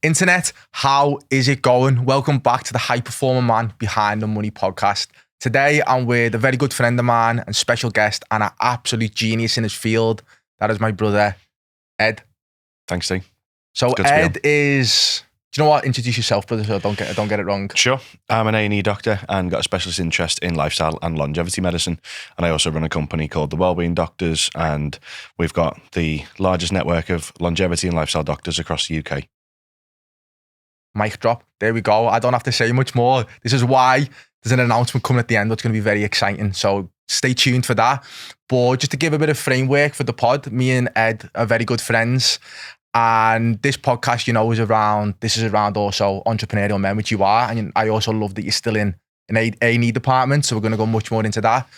Internet, how is it going? Welcome back to the High Performer Man Behind the Money podcast. Today, I'm with a very good friend of mine and special guest and an absolute genius in his field. That is my brother, Ed. Thanks, Steve. So Ed is, do you know what? Introduce yourself, brother, so I don't get it wrong. Sure. I'm an A&E doctor and got a specialist interest in lifestyle and longevity medicine. And I also run a company called the Wellbeing Doctors, and we've got the largest network of longevity and lifestyle doctors across the UK. Mic drop. There we go. I don't have to say much more. This is why there's an announcement coming at the end that's going to be very exciting. So stay tuned for that. But just to give a bit of framework for the pod, me and Ed are very good friends. And this podcast, is around also entrepreneurial men, which you are. And I also love that you're still in an A&E department. So we're going to go much more into that.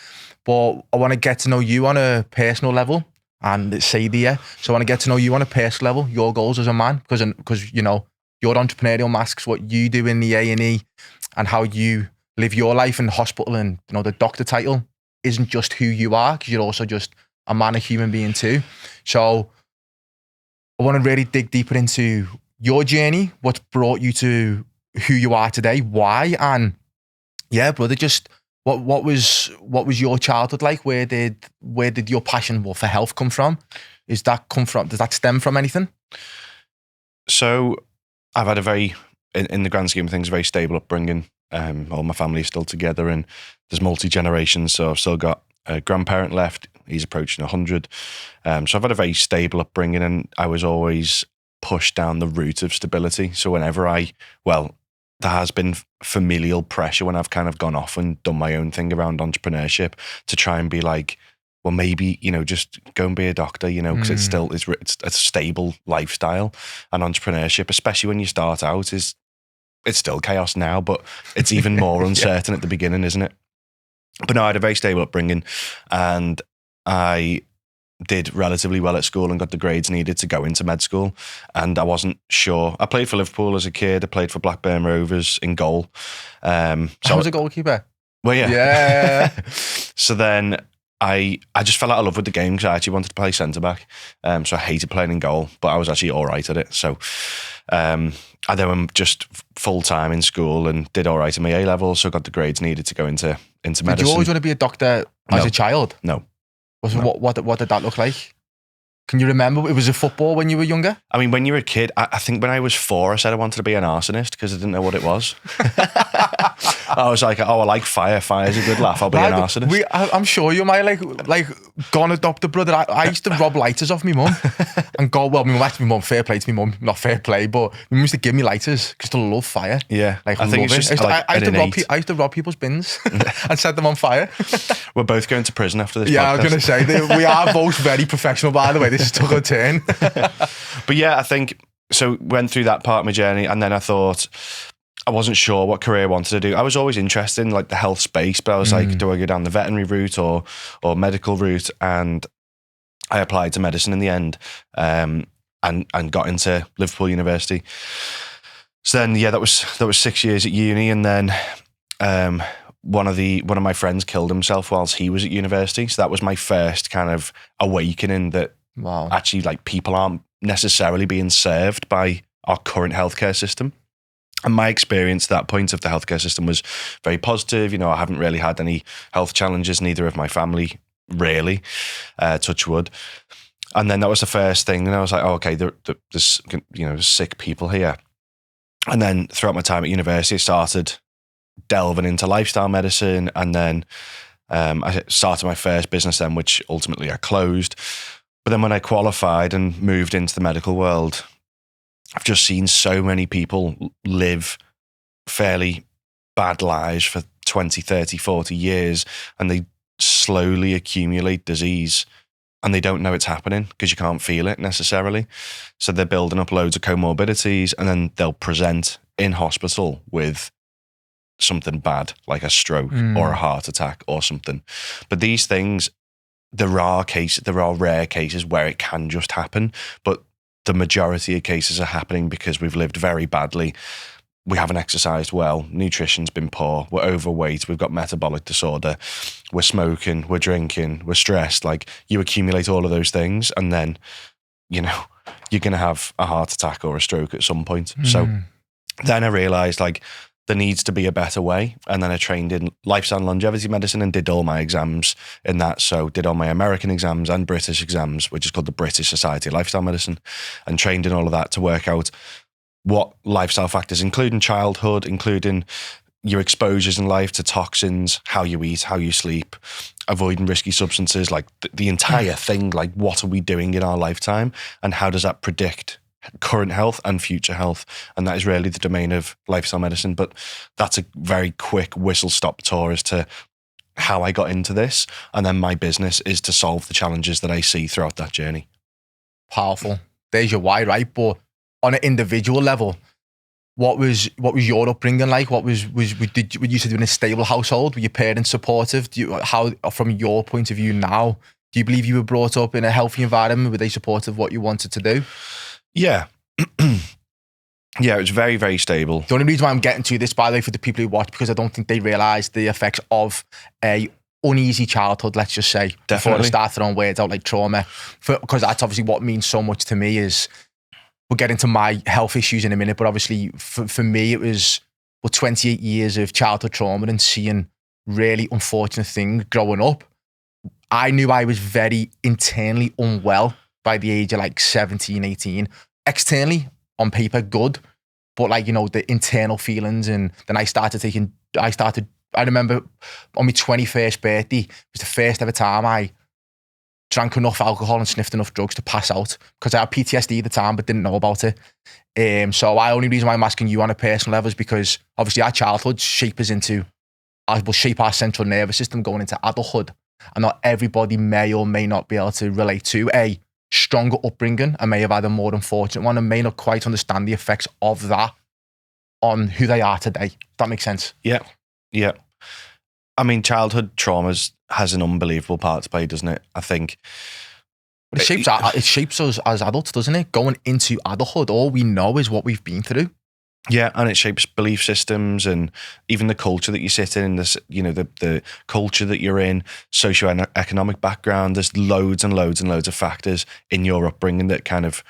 But I want to get to know you on a personal level. And say there. So I want to get to know you on a personal level, your goals as a man, because your entrepreneurial masks, what you do in the A&E and how you live your life in the hospital, and the doctor title isn't just who you are, because you're also just a man, a human being too. So I want to really dig deeper into your journey, what's brought you to who you are today, why, and yeah, brother, just what was your childhood like? Where did your passion for health come from? Does that stem from anything? So I've had in the grand scheme of things, a very stable upbringing. All my family is still together and there's multi-generations. So I've still got a grandparent left. He's approaching 100. So I've had a very stable upbringing, and I was always pushed down the route of stability. So whenever there has been familial pressure when I've kind of gone off and done my own thing around entrepreneurship to try and be like, well, maybe, just go and be a doctor, because it's a stable lifestyle. And entrepreneurship, especially when you start out, it's still chaos now, but it's even more uncertain at the beginning, isn't it? But no, I had a very stable upbringing, and I did relatively well at school and got the grades needed to go into med school. And I wasn't sure. I played for Liverpool as a kid. I played for Blackburn Rovers in goal. So I was a goalkeeper. Well, yeah. Yeah. So then I just fell out of love with the game because I actually wanted to play centre-back. So I hated playing in goal, but I was actually all right at it. So I then went just full-time in school and did all right in my A-levels, so got the grades needed to go into medicine. Did you always want to be a doctor as a child? No. What did that look like? Can you remember? It was a football when you were younger? I mean, when you were a kid, I think when I was 4, I said I wanted to be an arsonist because I didn't know what it was. I was like, I like fire. Fire's a good laugh. I'll be an arsonist. I'm sure you might like gone adopt a brother. I used to rob lighters off my mum and go, well, my mum, fair play to my mum, not fair play, but my mum used to give me lighters because I love fire. Yeah. I think it's just I used to rob people's bins and set them on fire. We're both going to prison after this podcast. I was going to say, we are both very professional, by the way. This took a turn. But yeah, I think, so went through that part of my journey, and then I thought, I wasn't sure what career I wanted to do. I was always interested in like the health space, but I was like, do I go down the veterinary route or medical route? And I applied to medicine in the end, and got into Liverpool University. So then, that was 6 years at uni, and then one of my friends killed himself whilst he was at university. So that was my first kind of awakening that actually like people aren't necessarily being served by our current healthcare system. And my experience at that point of the healthcare system was very positive. I haven't really had any health challenges, neither of my family, really, touch wood. And then that was the first thing. And I was like, oh, okay, there's sick people here. And then throughout my time at university, I started delving into lifestyle medicine. And then I started my first business then, which ultimately I closed. But then when I qualified and moved into the medical world, I've just seen so many people live fairly bad lives for 20, 30, 40 years, and they slowly accumulate disease and they don't know it's happening because you can't feel it necessarily. So they're building up loads of comorbidities, and then they'll present in hospital with something bad like a stroke or a heart attack or something. But these things, there are rare cases where it can just happen, but the majority of cases are happening because we've lived very badly. We haven't exercised well. Nutrition's been poor. We're overweight. We've got metabolic disorder. We're smoking. We're drinking. We're stressed. Like, you accumulate all of those things, and then, you're going to have a heart attack or a stroke at some point. So then I realized like there needs to be a better way. And then I trained in lifestyle and longevity medicine and did all my exams in that. So did all my American exams and British exams, which is called the British Society of Lifestyle Medicine, and trained in all of that to work out what lifestyle factors, including childhood, including your exposures in life to toxins, how you eat, how you sleep, avoiding risky substances, like the entire thing, like what are we doing in our lifetime and how does that predict current health and future health? And that is really the domain of lifestyle medicine. But that's a very quick whistle-stop tour as to how I got into this. And then my business is to solve the challenges that I see throughout that journey. Powerful. There's your why, right? But on an individual level, what was your upbringing like? Were you used to do in a stable household? Were your parents supportive? How, from your point of view now, do you believe you were brought up in a healthy environment? Were they supportive of what you wanted to do? Yeah. Yeah, it was very, very stable. The only reason why I'm getting to this, by the way, for the people who watch, because I don't think they realise the effects of a uneasy childhood, let's just say, before they start throwing words out like trauma. Because that's obviously what means so much to me. Is we'll get into my health issues in a minute, but obviously for me, it was 28 years of childhood trauma and seeing really unfortunate things growing up. I knew I was very internally unwell by the age of like 17, 18. Externally, on paper, good, but like, you know, the internal feelings. And then I remember on my 21st birthday, it was the first ever time I drank enough alcohol and sniffed enough drugs to pass out, because I had PTSD at the time but didn't know about it. So the only reason why I'm asking you on a personal level is because obviously our childhood shape our central nervous system going into adulthood, and not everybody may or may not be able to relate to a stronger upbringing and may have had a more unfortunate one and may not quite understand the effects of that on who they are today. If that makes sense. Yeah. I mean, childhood traumas has an unbelievable part to play, doesn't it? I think. But it shapes us as adults, doesn't it? Going into adulthood, all we know is what we've been through. Yeah, and it shapes belief systems and even the culture that you sit in, this, you know, the culture that you're in, socioeconomic background. There's loads and loads and loads of factors in your upbringing that kind of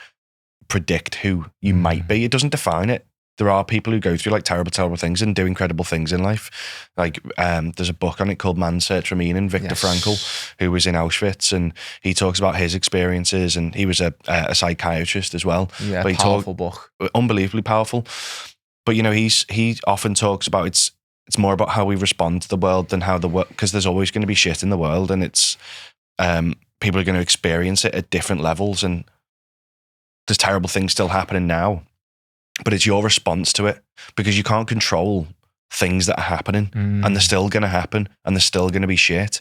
predict who you might be. It doesn't define it. There are people who go through like terrible, terrible things and do incredible things in life. Like there's a book on it called Man's Search for Meaning, Viktor Frankl, who was in Auschwitz, and he talks about his experiences, and he was a psychiatrist as well. Yeah, but powerful book. Unbelievably powerful. But, you know, he often talks about it's more about how we respond to the world than how the world, because there's always going to be shit in the world, and it's people are going to experience it at different levels, and there's terrible things still happening now. But it's your response to it, because you can't control things that are happening and they're still going to happen and there's still going to be shit.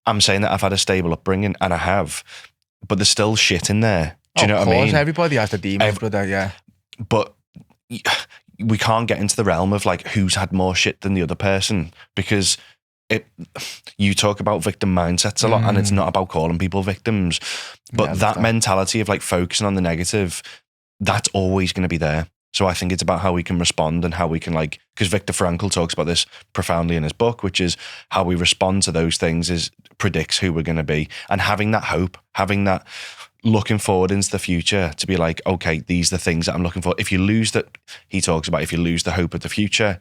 I'm saying that I've had a stable upbringing, and I have, but there's still shit in there. Do you know what I mean? Everybody has the demons, brother, yeah. But we can't get into the realm of like who's had more shit than the other person, because you talk about victim mindsets a lot and it's not about calling people victims. But that mentality of like focusing on the negative, that's always going to be there. So I think it's about how we can respond and how we can like, because Viktor Frankl talks about this profoundly in his book, which is how we respond to those things predicts who we're going to be. And having that hope, having that looking forward into the future to be like, okay, these are the things that I'm looking for. If you lose that, he talks about, if you lose the hope of the future,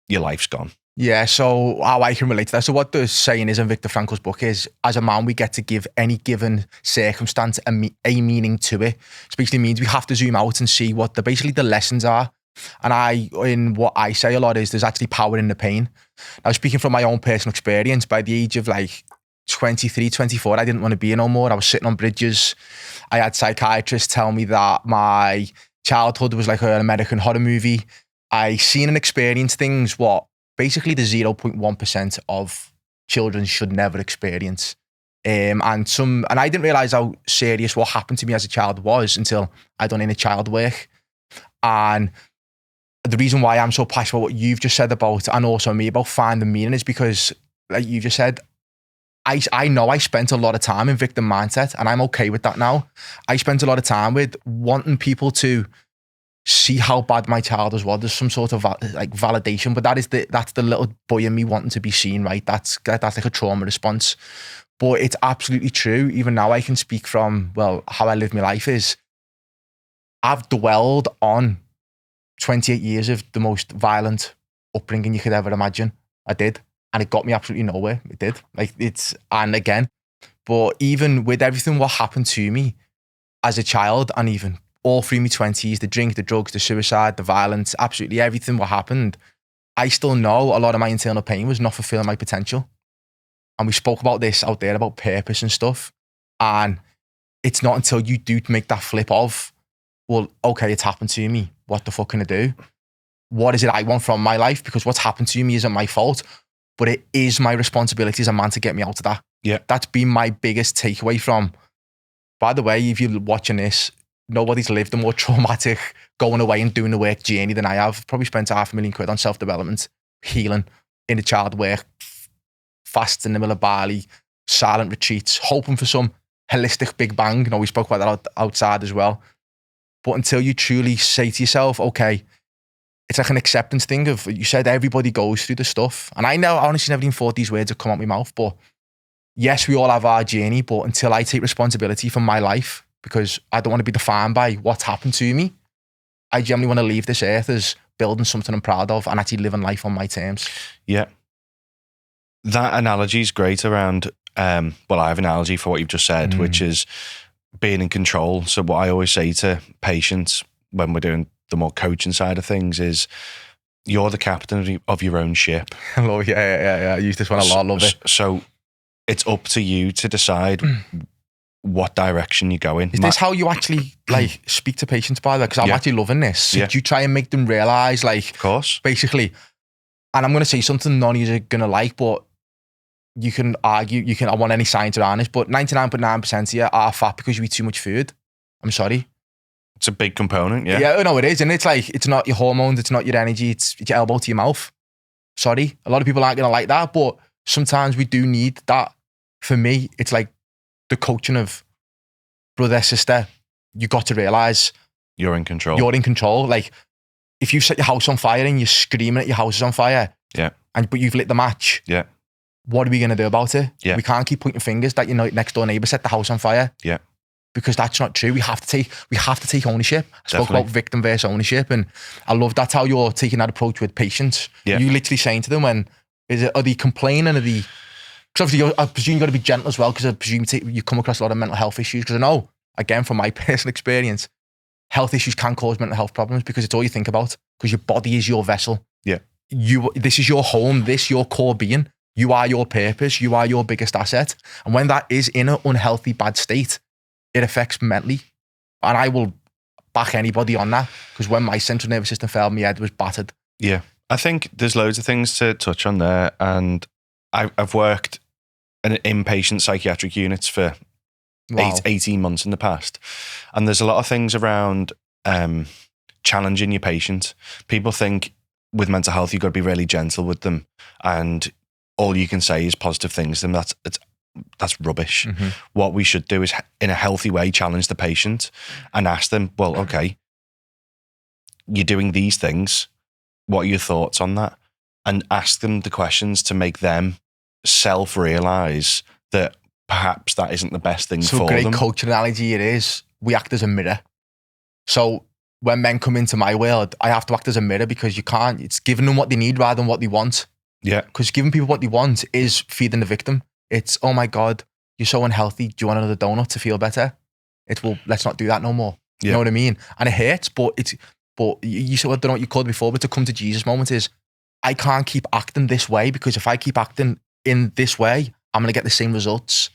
your life's gone. Yeah, so how I can relate to that. So what the saying is in Viktor Frankl's book is, as a man, we get to give any given circumstance a meaning to it. Which basically means we have to zoom out and see what the lessons are. And in what I say a lot is there's actually power in the pain. Now, speaking from my own personal experience, by the age of like 23, 24, I didn't want to be no more. I was sitting on bridges. I had psychiatrists tell me that my childhood was like an American horror movie. I seen and experienced things what basically the 0.1% of children should never experience. And I didn't realize how serious what happened to me as a child was until I done inner child work. And the reason why I'm so passionate about what you've just said about, and also me, about finding meaning, is because, like you just said, I know I spent a lot of time in victim mindset, and I'm okay with that now. I spent a lot of time with wanting people to see how bad my childhood was. There's some sort of like validation, but that's the little boy in me wanting to be seen, right? That's like a trauma response. But it's absolutely true. Even now I can speak from, well, how I live my life is I've dwelled on 28 years of the most violent upbringing you could ever imagine. I did. And it got me absolutely nowhere. It did. And again, but even with everything what happened to me as a child, and even all through my 20s, the drink, the drugs, the suicide, the violence, absolutely everything what happened, I still know a lot of my internal pain was not fulfilling my potential. And we spoke about this out there about purpose and stuff. And it's not until you do make that flip of, well, okay, it's happened to me. What the fuck can I do? What is it I want from my life? Because what's happened to me isn't my fault, but it is my responsibility as a man to get me out of that. Yeah. That's been my biggest takeaway from, by the way, if you're watching this, nobody's lived a more traumatic going away and doing the work journey than I have. Probably spent £500,000 on self-development, healing, in the child work, fasts in the middle of Bali, silent retreats, hoping for some holistic big bang. We spoke about that outside as well. But until you truly say to yourself, okay, it's like an acceptance thing of, you said everybody goes through the stuff. And I know, honestly, never even thought these words would come out my mouth, but yes, we all have our journey, but until I take responsibility for my life, because I don't want to be defined by what's happened to me, I generally want to leave this earth as building something I'm proud of and actually living life on my terms. Yeah. That analogy is great around, I have an analogy for what you've just said, which is being in control. So what I always say to patients when we're doing the more coaching side of things is, you're the captain of your own ship. Hello, yeah. I use this one a lot, love it. So it's up to you to decide what direction you go in. Is this how you actually speak to patients, by the way? Because I'm actually loving this. So do you try and make them realise, of course, basically, and I'm going to say something none of you are going to like, but you can argue, I want any science around this, but 99.9% of you are fat because you eat too much food. I'm sorry. It's a big component, yeah. Yeah, no, it is. And it's it's not your hormones, it's not your energy, it's your elbow to your mouth. Sorry. A lot of people aren't going to like that, but sometimes we do need that. For me, it's like the coaching of brother, sister, you got to realise you're in control. You're in control. If you set your house on fire and you're screaming at your house is on fire, but you've lit the match, what are we going to do about it? Yeah. We can't keep pointing fingers that your next door neighbour set the house on fire. Yeah. Because that's not true. We have to take ownership. I spoke about victim versus ownership, and I love that's how you're taking that approach with patients. Yeah. You literally saying to them, are they complaining? Because obviously I presume you've got to be gentle as well, because I presume you come across a lot of mental health issues. Because I know, again, from my personal experience, health issues can cause mental health problems because it's all you think about, because your body is your vessel. Yeah. This is your home, your core being. You are your purpose. You are your biggest asset. And when that is in an unhealthy, bad state, it affects mentally. And I will back anybody on that, because when my central nervous system failed, my head was battered. Yeah. I think there's loads of things to touch on there. And I've worked in inpatient psychiatric units for 18 months in the past. And there's a lot of things around challenging your patient. People think with mental health, you've got to be really gentle with them, and all you can say is positive things to them. That's rubbish. Mm-hmm. What we should do is, in a healthy way, challenge the patient and ask them, well, okay, you're doing these things. What are your thoughts on that? And ask them the questions to make them self-realise that perhaps that isn't the best thing for them. So a great coaching analogy it is, we act as a mirror. So when men come into my world, I have to act as a mirror, because it's giving them what they need rather than what they want. Yeah. Because giving people what they want is feeding the victim. It's, oh my God, you're so unhealthy. Do you want another donut to feel better? It's, well, let's not do that no more. Yeah. You know what I mean? And it hurts, but you said, I don't know what you called it before, but to come to Jesus moment is, I can't keep acting this way, because if I keep acting in this way, I'm going to get the same results.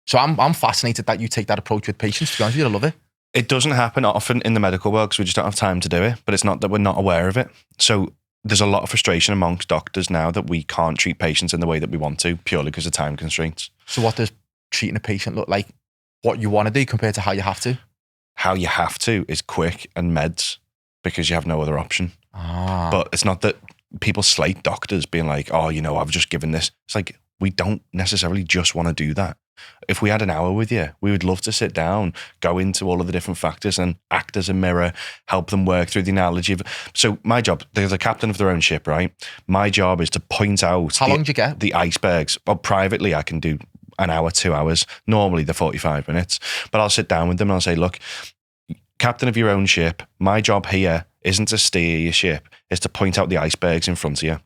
So I'm fascinated that you take that approach with patients. To be honest with you, I love it. It doesn't happen often in the medical world because we just don't have time to do it, but it's not that we're not aware of it. So there's a lot of frustration amongst doctors now that we can't treat patients in the way that we want to, purely because of time constraints. So what does treating a patient look like? What you want to do compared to how you have to? How you have to is quick and meds, because you have no other option. But it's not that people slate doctors being like, oh, I've just given this. It's like, we don't necessarily just want to do that. If we had an hour with you, we would love to sit down, go into all of the different factors and act as a mirror, help them work through the analogy. So my job, they're the captain of their own ship, right? My job is to point out how long do you get? The icebergs. Well, privately, I can do an hour, 2 hours. Normally, they're 45 minutes. But I'll sit down with them and I'll say, look, captain of your own ship. My job here isn't to steer your ship, it's to point out the icebergs in front of you.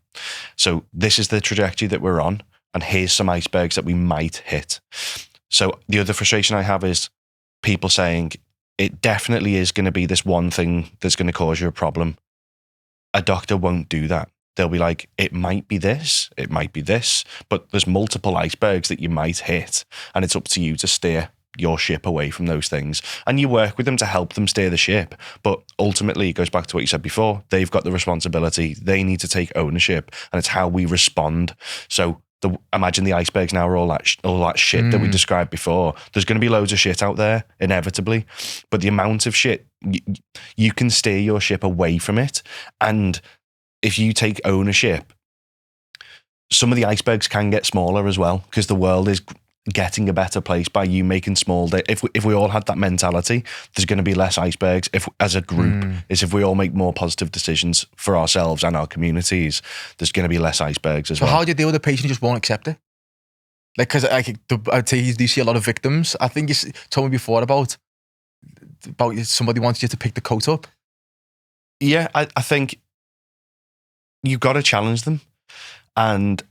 So this is the trajectory that we're on, and here's some icebergs that we might hit. So the other frustration I have is people saying it definitely is going to be this one thing that's going to cause you a problem. A doctor won't do that. They'll be like, it might be this, but there's multiple icebergs that you might hit, and it's up to you to steer your ship away from those things. And you work with them to help them steer the ship. But ultimately, it goes back to what you said before. They've got the responsibility. They need to take ownership, and it's how we respond. So imagine the icebergs now are all that shit that we described before. There's going to be loads of shit out there, inevitably. But the amount of shit, you can steer your ship away from it. And if you take ownership, some of the icebergs can get smaller as well, because the world is getting a better place by you making small. If we all had that mentality, there's going to be less icebergs. If as a group, if we all make more positive decisions for ourselves and our communities, there's going to be less icebergs as well. So how do you deal with a patient who just won't accept it? Like, because I'd say you do see a lot of victims. I think you told me before about somebody wants you to pick the coat up. Yeah, I think you've got to challenge them. And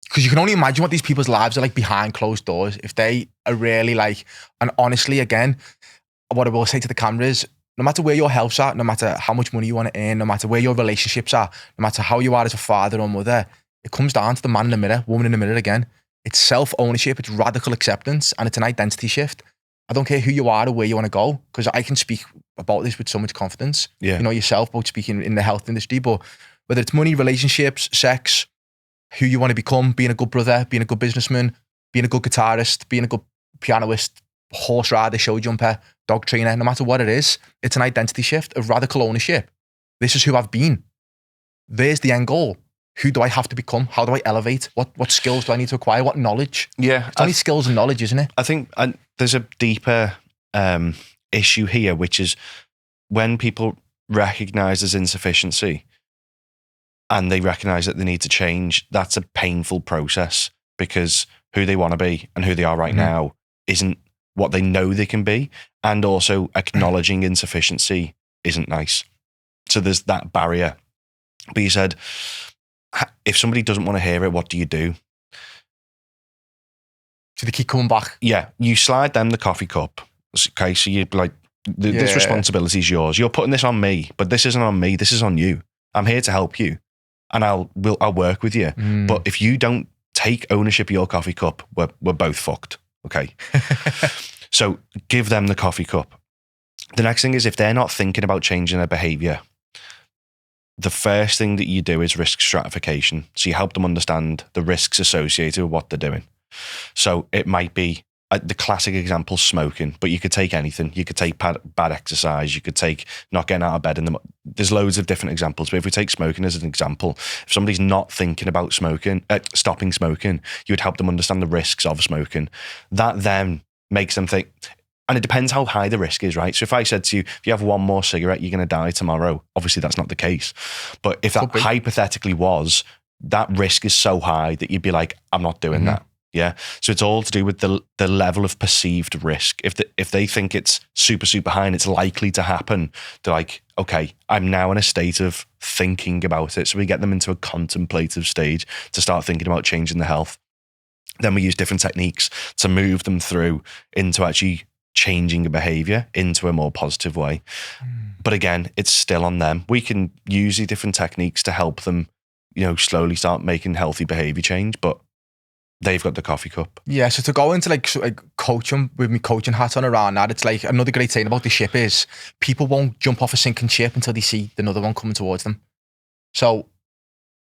because you can only imagine what these people's lives are like behind closed doors. If they are really like, and honestly, again, what I will say to the camera is, no matter where your health's at, no matter how much money you want to earn, no matter where your relationships are, no matter how you are as a father or mother, it comes down to the man in the mirror, woman in the mirror again. It's self-ownership, it's radical acceptance, and it's an identity shift. I don't care who you are or where you want to go, because I can speak about this with so much confidence. Yeah. You know yourself about speaking in the health industry, but whether it's money, relationships, sex, who you want to become, being a good brother, being a good businessman, being a good guitarist, being a good pianist, horse rider, show jumper, dog trainer, no matter what it is, it's an identity shift of radical ownership. This is who I've been. There's the end goal. Who do I have to become? How do I elevate? What skills do I need to acquire? What knowledge? Yeah. It's only skills and knowledge, isn't it? I think there's a deeper issue here, which is when people recognize there's insufficiency, and they recognize that they need to change, that's a painful process, because who they want to be and who they are right now isn't what they know they can be. And also acknowledging insufficiency isn't nice. So there's that barrier. But you said, if somebody doesn't want to hear it, what do you do? So they keep coming back. Yeah. You slide them the coffee cup. Okay. So you're like, this responsibility is yours. You're putting this on me, but this isn't on me. This is on you. I'm here to help you. And I'll work with you. But if you don't take ownership of your coffee cup, we're both fucked. Okay. So give them the coffee cup. The next thing is, if they're not thinking about changing their behavior, the first thing that you do is risk stratification. So you help them understand the risks associated with what they're doing. So it might be the classic example, smoking, but you could take anything. You could take bad exercise. You could take not getting out of bed. There's loads of different examples. But if we take smoking as an example, if somebody's not thinking about stopping smoking, you would help them understand the risks of smoking. That then makes them think, and it depends how high the risk is, right? So if I said to you, if you have one more cigarette, you're going to die tomorrow. Obviously, that's not the case. But if that hypothetically was, that risk is so high that you'd be like, I'm not doing that. Yeah. So it's all to do with the level of perceived risk. If they think it's super, super high and it's likely to happen, they're like, okay, I'm now in a state of thinking about it. So we get them into a contemplative stage to start thinking about changing their health. Then we use different techniques to move them through into actually changing a behavior into a more positive way. But again, it's still on them. We can use the different techniques to help them, slowly start making healthy behavior change, but they've got the coffee cup. Yeah, so to go into like coaching with me coaching hat on around that, it's like another great thing about the ship is people won't jump off a sinking ship until they see another one coming towards them. So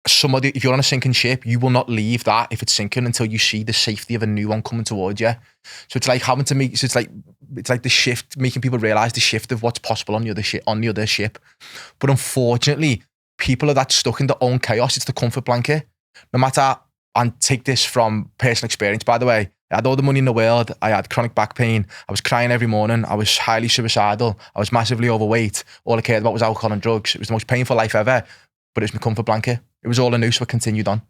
if you're on a sinking ship, you will not leave that if it's sinking until you see the safety of a new one coming towards you. So it's like having to make, so it's like the shift, making people realize the shift of what's possible on the other ship. But unfortunately, people are that stuck in their own chaos. It's the comfort blanket. No matter, and take this from personal experience, by the way, I had all the money in the world. I had chronic back pain. I was crying every morning. I was highly suicidal. I was massively overweight. All I cared about was alcohol and drugs. It was the most painful life ever, but it was my comfort blanket. It was all I knew, so I continued on.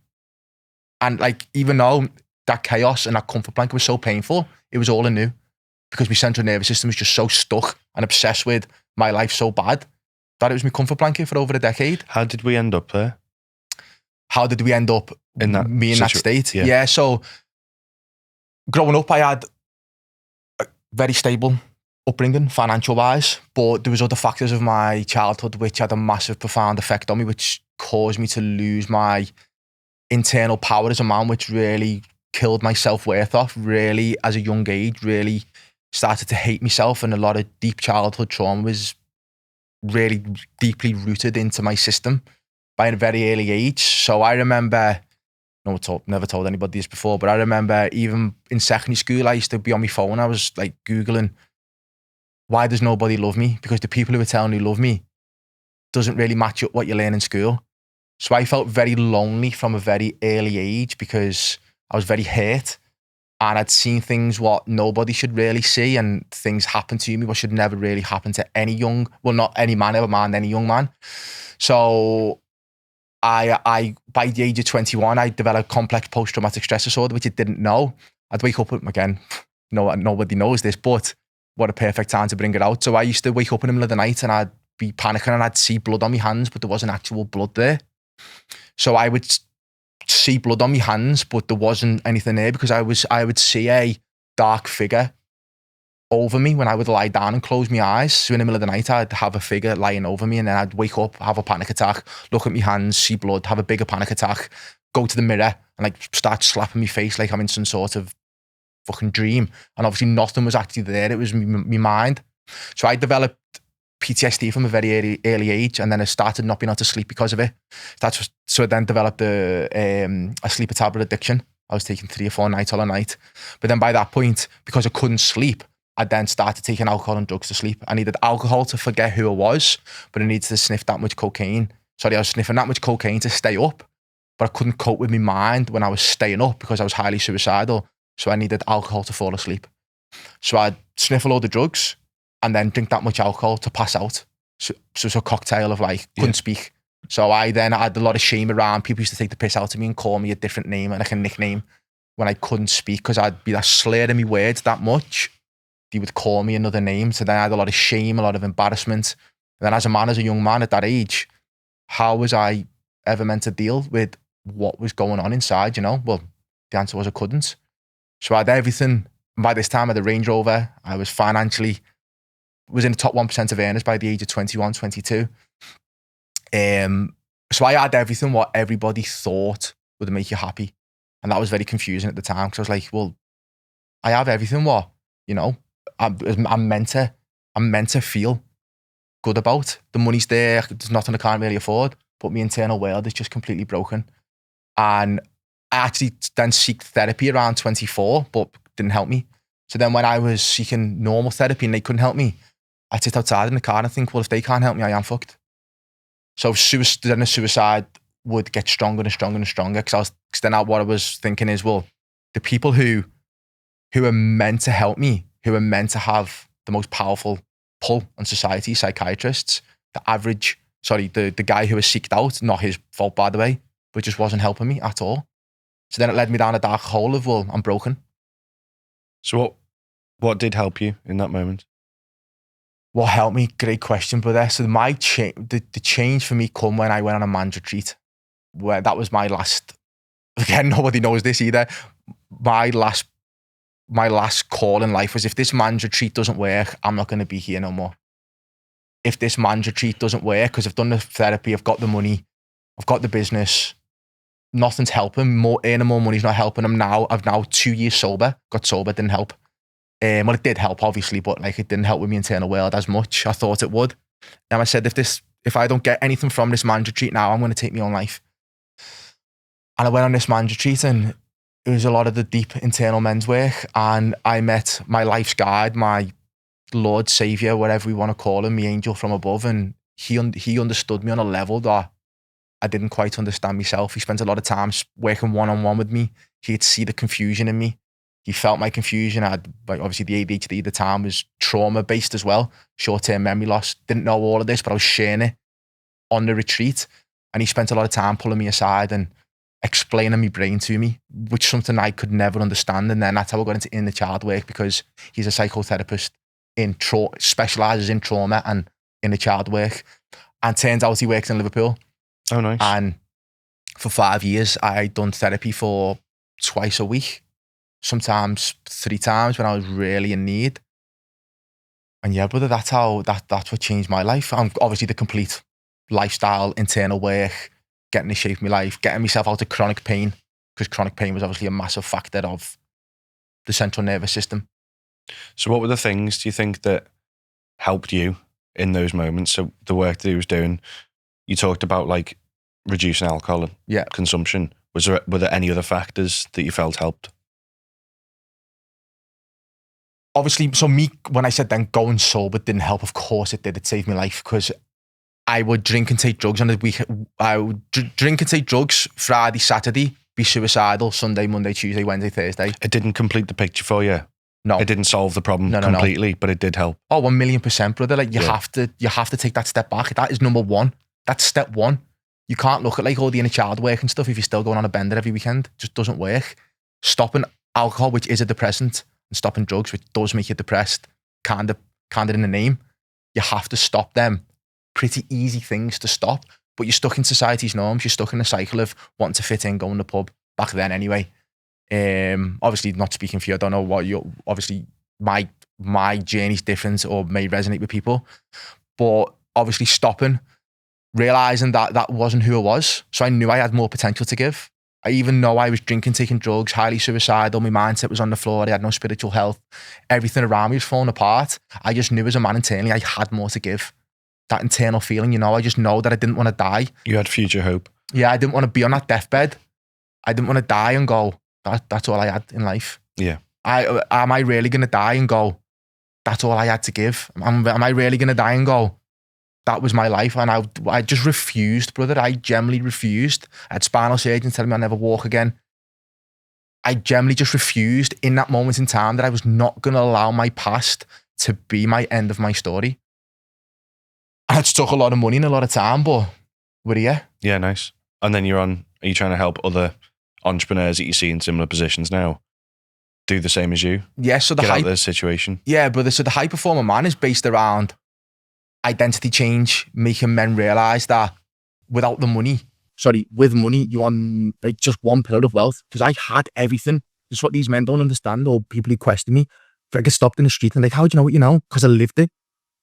And like, even though that chaos and that comfort blanket was so painful, it was all I knew. because my central nervous system was just so stuck and obsessed with my life so bad that it was my comfort blanket for over a decade. How did we end up there? How did we end up In that that state? Yeah. Yeah, so growing up, I had a very stable upbringing, financial wise, but there was other factors of my childhood which had a massive, profound effect on me, which caused me to lose my internal power as a man, which really killed my self-worth off, really, as a young age, really started to hate myself, and a lot of deep childhood trauma was really deeply rooted into my system by a very early age. So I remember, never told anybody this before, but I remember even in secondary school, I used to be on my phone. I was like Googling, why does nobody love me? Because the people who are telling you love me doesn't really match up what you learn in school. So I felt very lonely from a very early age because I was very hurt and I'd seen things what nobody should really see, and things happen to me what should never really happen to any not any man, never mind any young man. So I by the age of 21, I developed complex post-traumatic stress disorder, which I didn't know. I'd wake up again, nobody knows this, but what a perfect time to bring it out. So I used to wake up in the middle of the night and I'd be panicking and I'd see blood on my hands, but there wasn't actual blood there. So I would see blood on my hands, but there wasn't anything there because I would see a dark figure over me when I would lie down and close my eyes. So in the middle of the night, I'd have a figure lying over me, and then I'd wake up, have a panic attack, look at my hands, see blood, have a bigger panic attack, go to the mirror and like start slapping my face like I'm in some sort of fucking dream. And obviously nothing was actually there. It was my mind. So I developed PTSD from a very early age, and then I started not being able to sleep because of it. So I then developed a sleeper tablet addiction. I was taking 3 or 4 nights all a night. But then by that point, because I couldn't sleep, I then started taking alcohol and drugs to sleep. I needed alcohol to forget who I was, but I needed to sniff that much cocaine. I was sniffing that much cocaine to stay up, but I couldn't cope with my mind when I was staying up because I was highly suicidal. So I needed alcohol to fall asleep. So I'd sniff a load of drugs and then drink that much alcohol to pass out. So it's a cocktail of like, couldn't speak. So I then had a lot of shame around. People used to take the piss out of me and call me a different name, like a nickname, when I couldn't speak because I'd be that slurring my words that much. They would call me another name. So then I had a lot of shame, a lot of embarrassment. And then as a young man at that age, how was I ever meant to deal with what was going on inside, Well, the answer was I couldn't. So I had everything. By this time I had a Range Rover. I was was in the top 1% of earners by the age of 21, 22. So I had everything what everybody thought would make you happy. And that was very confusing at the time because I was like, well, I have everything what, I'm meant to feel good about. The money's there. There's nothing I can't really afford, but my internal world is just completely broken. And I actually then seeked therapy around 24, but didn't help me. So then when I was seeking normal therapy and they couldn't help me, I'd sit outside in the car and think, well, if they can't help me, I am fucked. So then suicide would get stronger and stronger and stronger because then what I was thinking is, well, the people who are meant to help me, who are meant to have the most powerful pull on society, psychiatrists, the guy who was seeked out, not his fault by the way, but just wasn't helping me at all. So then it led me down a dark hole of, well, I'm broken. So what did help you in that moment? What helped me? Great question, brother. So the change for me come when I went on a man's retreat, where that was my last, again, nobody knows this either. My last call in life was, if this man's retreat doesn't work, I'm not going to be here no more. If this man's retreat doesn't work, because I've done the therapy, I've got the money, I've got the business, nothing's helping. Earning more money's not helping. I'm now 2 years sober. Got sober, didn't help. Well, it did help, obviously, but like it didn't help with my internal world as much. I thought it would. And I said, if I don't get anything from this man's retreat now, I'm going to take my own life. And I went on this man's retreat, and it was a lot of the deep internal men's work. And I met my life's guide, my Lord, Savior, whatever we want to call him, my angel from above. And he understood me on a level that I didn't quite understand myself. He spent a lot of time working one-on-one with me. He'd see the confusion in me. He felt my confusion. Obviously the ADHD at the time was trauma-based as well, short-term memory loss. Didn't know all of this, but I was sharing it on the retreat. And he spent a lot of time pulling me aside and explaining my brain to me, which is something I could never understand. And then that's how I got into inner child work, because he's a psychotherapist specializes in trauma and inner child work. And turns out he works in Liverpool. Oh, nice. And for 5 years, I done therapy for twice a week, sometimes 3 times when I was really in need. And yeah, brother, that's what changed my life. And obviously the complete lifestyle, internal work, getting in shape of my life, getting myself out of chronic pain, because chronic pain was obviously a massive factor of the central nervous system. So what were the things, do you think, that helped you in those moments? So the work that he was doing, you talked about like reducing alcohol consumption. Were there any other factors that you felt helped? Obviously, so when I said then going sober didn't help, of course it did. It saved my life, because I would drink and take drugs on the week. I would drink and take drugs Friday, Saturday, be suicidal Sunday, Monday, Tuesday, Wednesday, Thursday. It didn't complete the picture for you. No. It didn't solve the problem completely, but it did help. Oh, 1,000,000%, brother. Like you have to take that step back. That is number one. That's step one. You can't look at like all the inner child work and stuff if you're still going on a bender every weekend. It just doesn't work. Stopping alcohol, which is a depressant, and stopping drugs, which does make you depressed, kind of in the name. You have to stop them. Pretty easy things to stop, but you're stuck in society's norms. You're stuck in a cycle of wanting to fit in, going to the pub. Back then, anyway. Obviously, not speaking for you. I don't know what obviously my journey's different or may resonate with people, but obviously stopping, realizing that wasn't who I was. So I knew I had more potential to give. I even know I was drinking, taking drugs, highly suicidal. My mindset was on the floor. I had no spiritual health. Everything around me was falling apart. I just knew as a man internally, I had more to give. That internal feeling, I just know that I didn't want to die. You had future hope. Yeah, I didn't want to be on that deathbed. I didn't want to die and go, that's all I had in life. Yeah. Am I really going to die and go, that's all I had to give? Am I really going to die and go, that was my life? And I just refused, brother. I generally refused. I had spinal surgeons telling me I'll never walk again. I generally just refused in that moment in time that I was not going to allow my past to be my end of my story. And it took a lot of money and a lot of time, but we're here. Yeah, nice. And then are you trying to help other entrepreneurs that you see in similar positions now do the same as you? Yeah, so get out of this situation. Yeah, brother. So the high performer man is based around identity change, making men realize that with money, you want like just one pillar of wealth. Because I had everything. This is what these men don't understand, or people who question me. If I get stopped in the street and like, how do you know what you know? Because I lived it.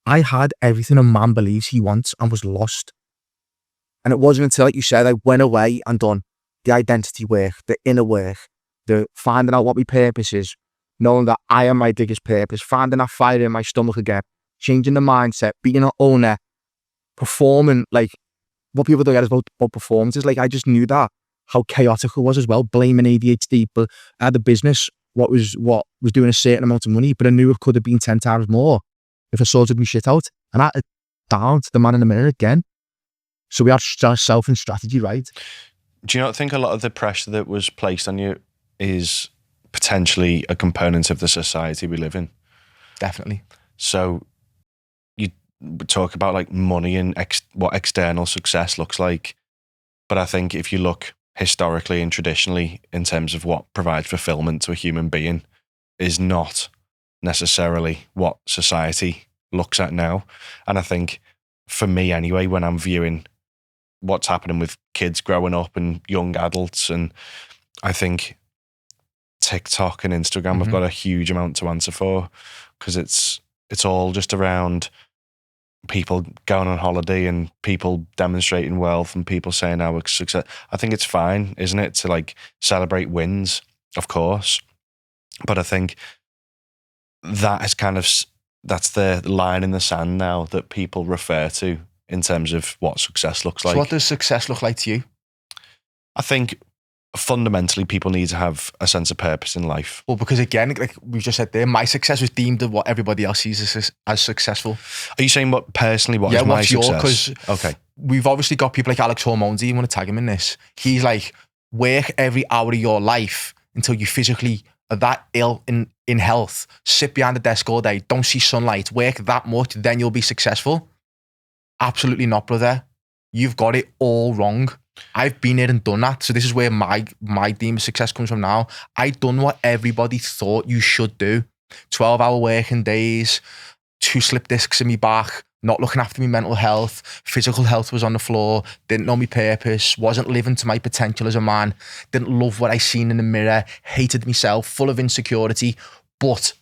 I had everything a man believes he wants and was lost. And it wasn't until, like you said, I went away and done the identity work, the inner work, the finding out what my purpose is, knowing that I am my biggest purpose, finding that fire in my stomach again, changing the mindset, being an owner, performing. Like what people don't get is about performances. Like I just knew that, how chaotic it was as well, blaming ADHD. But I had a business, what was doing a certain amount of money, but I knew it could have been 10 times more if I sorted my shit out. And I down to the man in the mirror again. So we had self and strategy right. Do you not think a lot of the pressure that was placed on you is potentially a component of the society we live in? Definitely. So you talk about like money and what external success looks like. But I think if you look historically and traditionally in terms of what provides fulfillment to a human being is not necessarily what society looks at now. And I think for me anyway, when I'm viewing what's happening with kids growing up and young adults, and I think TikTok and Instagram have got a huge amount to answer for, because it's all just around people going on holiday and people demonstrating wealth and people saying how it's success. I think it's fine, isn't it, to like celebrate wins, of course. But I think that is that's the line in the sand now that people refer to in terms of what success looks like. So what does success look like to you? I think fundamentally people need to have a sense of purpose in life. Well, because again, like we just said there, my success was deemed of what everybody else sees as successful. Are you saying what is my what's success? Because okay, we've obviously got people like Alex Hormozy. You want to tag him in this? He's like, work every hour of your life until you physically are that ill in health, sit behind the desk all day, don't see sunlight, work that much, then you'll be successful. Absolutely not, brother. You've got it all wrong. I've been there and done that. So this is where my theme of success comes from now. I've done what everybody thought you should do. 12-hour working days, 2 slip discs in my back, not looking after my mental health, physical health was on the floor, didn't know my purpose, wasn't living to my potential as a man, didn't love what I seen in the mirror, hated myself, full of insecurity, but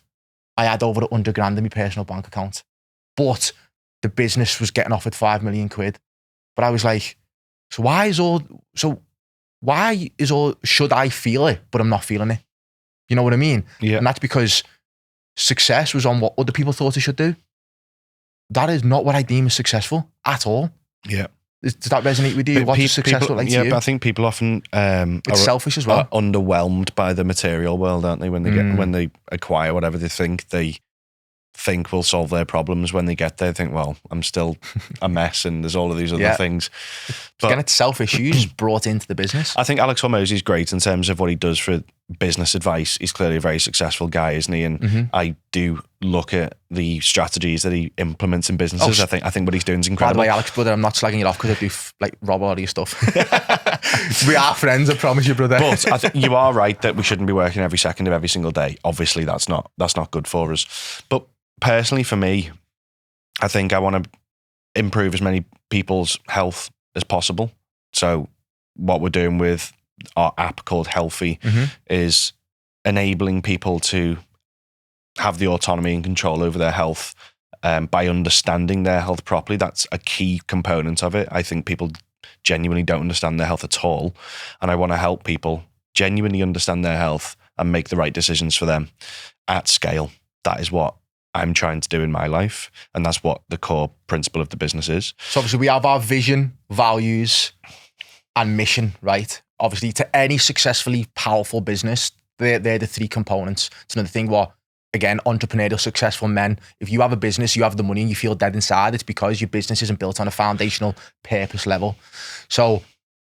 I had over 100 grand in my personal bank account. But the business was getting offered 5 million quid. But I was like, why should I feel it, but I'm not feeling it? You know what I mean? Yeah. And that's because success was on what other people thought I should do. That is not what I deem as successful at all. Yeah. Does that resonate with you? What's successful like to you? But I think people often it's selfish as well. Are underwhelmed by the material world, aren't they? When they acquire whatever they think will solve their problems. When they get there, they think, well, I'm still a mess, and there's all of these other things. But again, it's selfish issues brought into the business. I think Alex Hormozy is great in terms of what he does for business advice. He's clearly a very successful guy, isn't he? And I do look at the strategies that he implements in businesses. I think what he's doing is incredible. By the way, Alex, brother, I'm not slagging you off because I do rob all of your stuff. We are friends, I promise you, brother. But I think you are right that we shouldn't be working every second of every single day. Obviously, that's not good for us. But personally, for me, I think I want to improve as many people's health as possible. So what we're doing with our app called Healthy is enabling people to have the autonomy and control over their health by understanding their health properly. That's a key component of it. I think people genuinely don't understand their health at all. And I want to help people genuinely understand their health and make the right decisions for them at scale. That is what I'm trying to do in my life. And that's what the core principle of the business is. So obviously we have our vision, values, and mission, right? Obviously to any successfully powerful business, they're the 3 components. It's another thing what, again, entrepreneurial successful men, if you have a business, you have the money and you feel dead inside, it's because your business isn't built on a foundational purpose level. So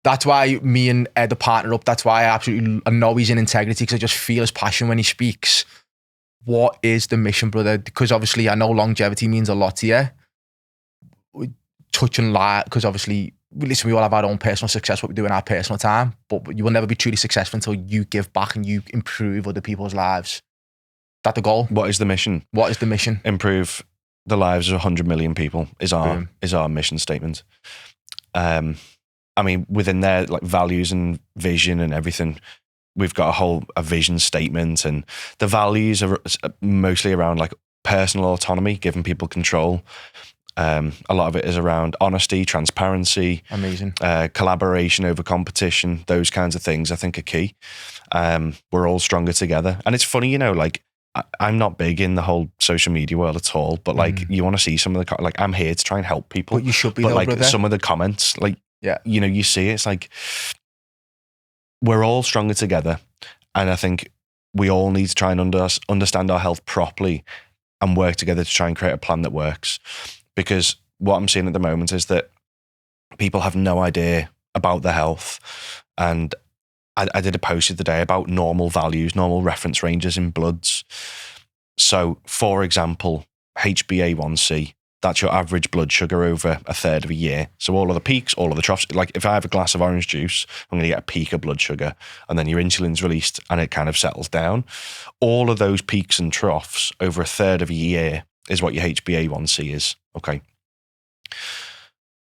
that's why me and Ed are partner up. That's why I know he's in integrity, because I just feel his passion when he speaks. What is the mission, brother? Because obviously I know longevity means a lot to you. We touch on that, because obviously, listen, we all have our own personal success, what we do in our personal time, but you will never be truly successful until you give back and you improve other people's lives. Is that the goal? What is the mission? What is the mission? Improve the lives of 100 million people is our mission statement. I mean, within there, like values and vision and everything, we've got a vision statement, and the values are mostly around like personal autonomy, giving people control. A lot of it is around honesty, transparency, amazing, collaboration over competition. Those kinds of things I think are key. We're all stronger together, and it's funny, like I'm not big in the whole social media world at all, but like you want to see some of the like I'm here to try and help people. But you should be, but though, like brother. Some of the comments, like you see it's like we're all stronger together, and I think we all need to try and understand our health properly and work together to try and create a plan that works. Because what I'm seeing at the moment is that people have no idea about their health. And I did a post the other day about normal values, normal reference ranges in bloods. So, for example, HbA1c, that's your average blood sugar over a third of a year. So all of the peaks, all of the troughs, like if I have a glass of orange juice, I'm going to get a peak of blood sugar, and then your insulin's released and it kind of settles down. All of those peaks and troughs over a third of a year is what your HbA1c is. Okay.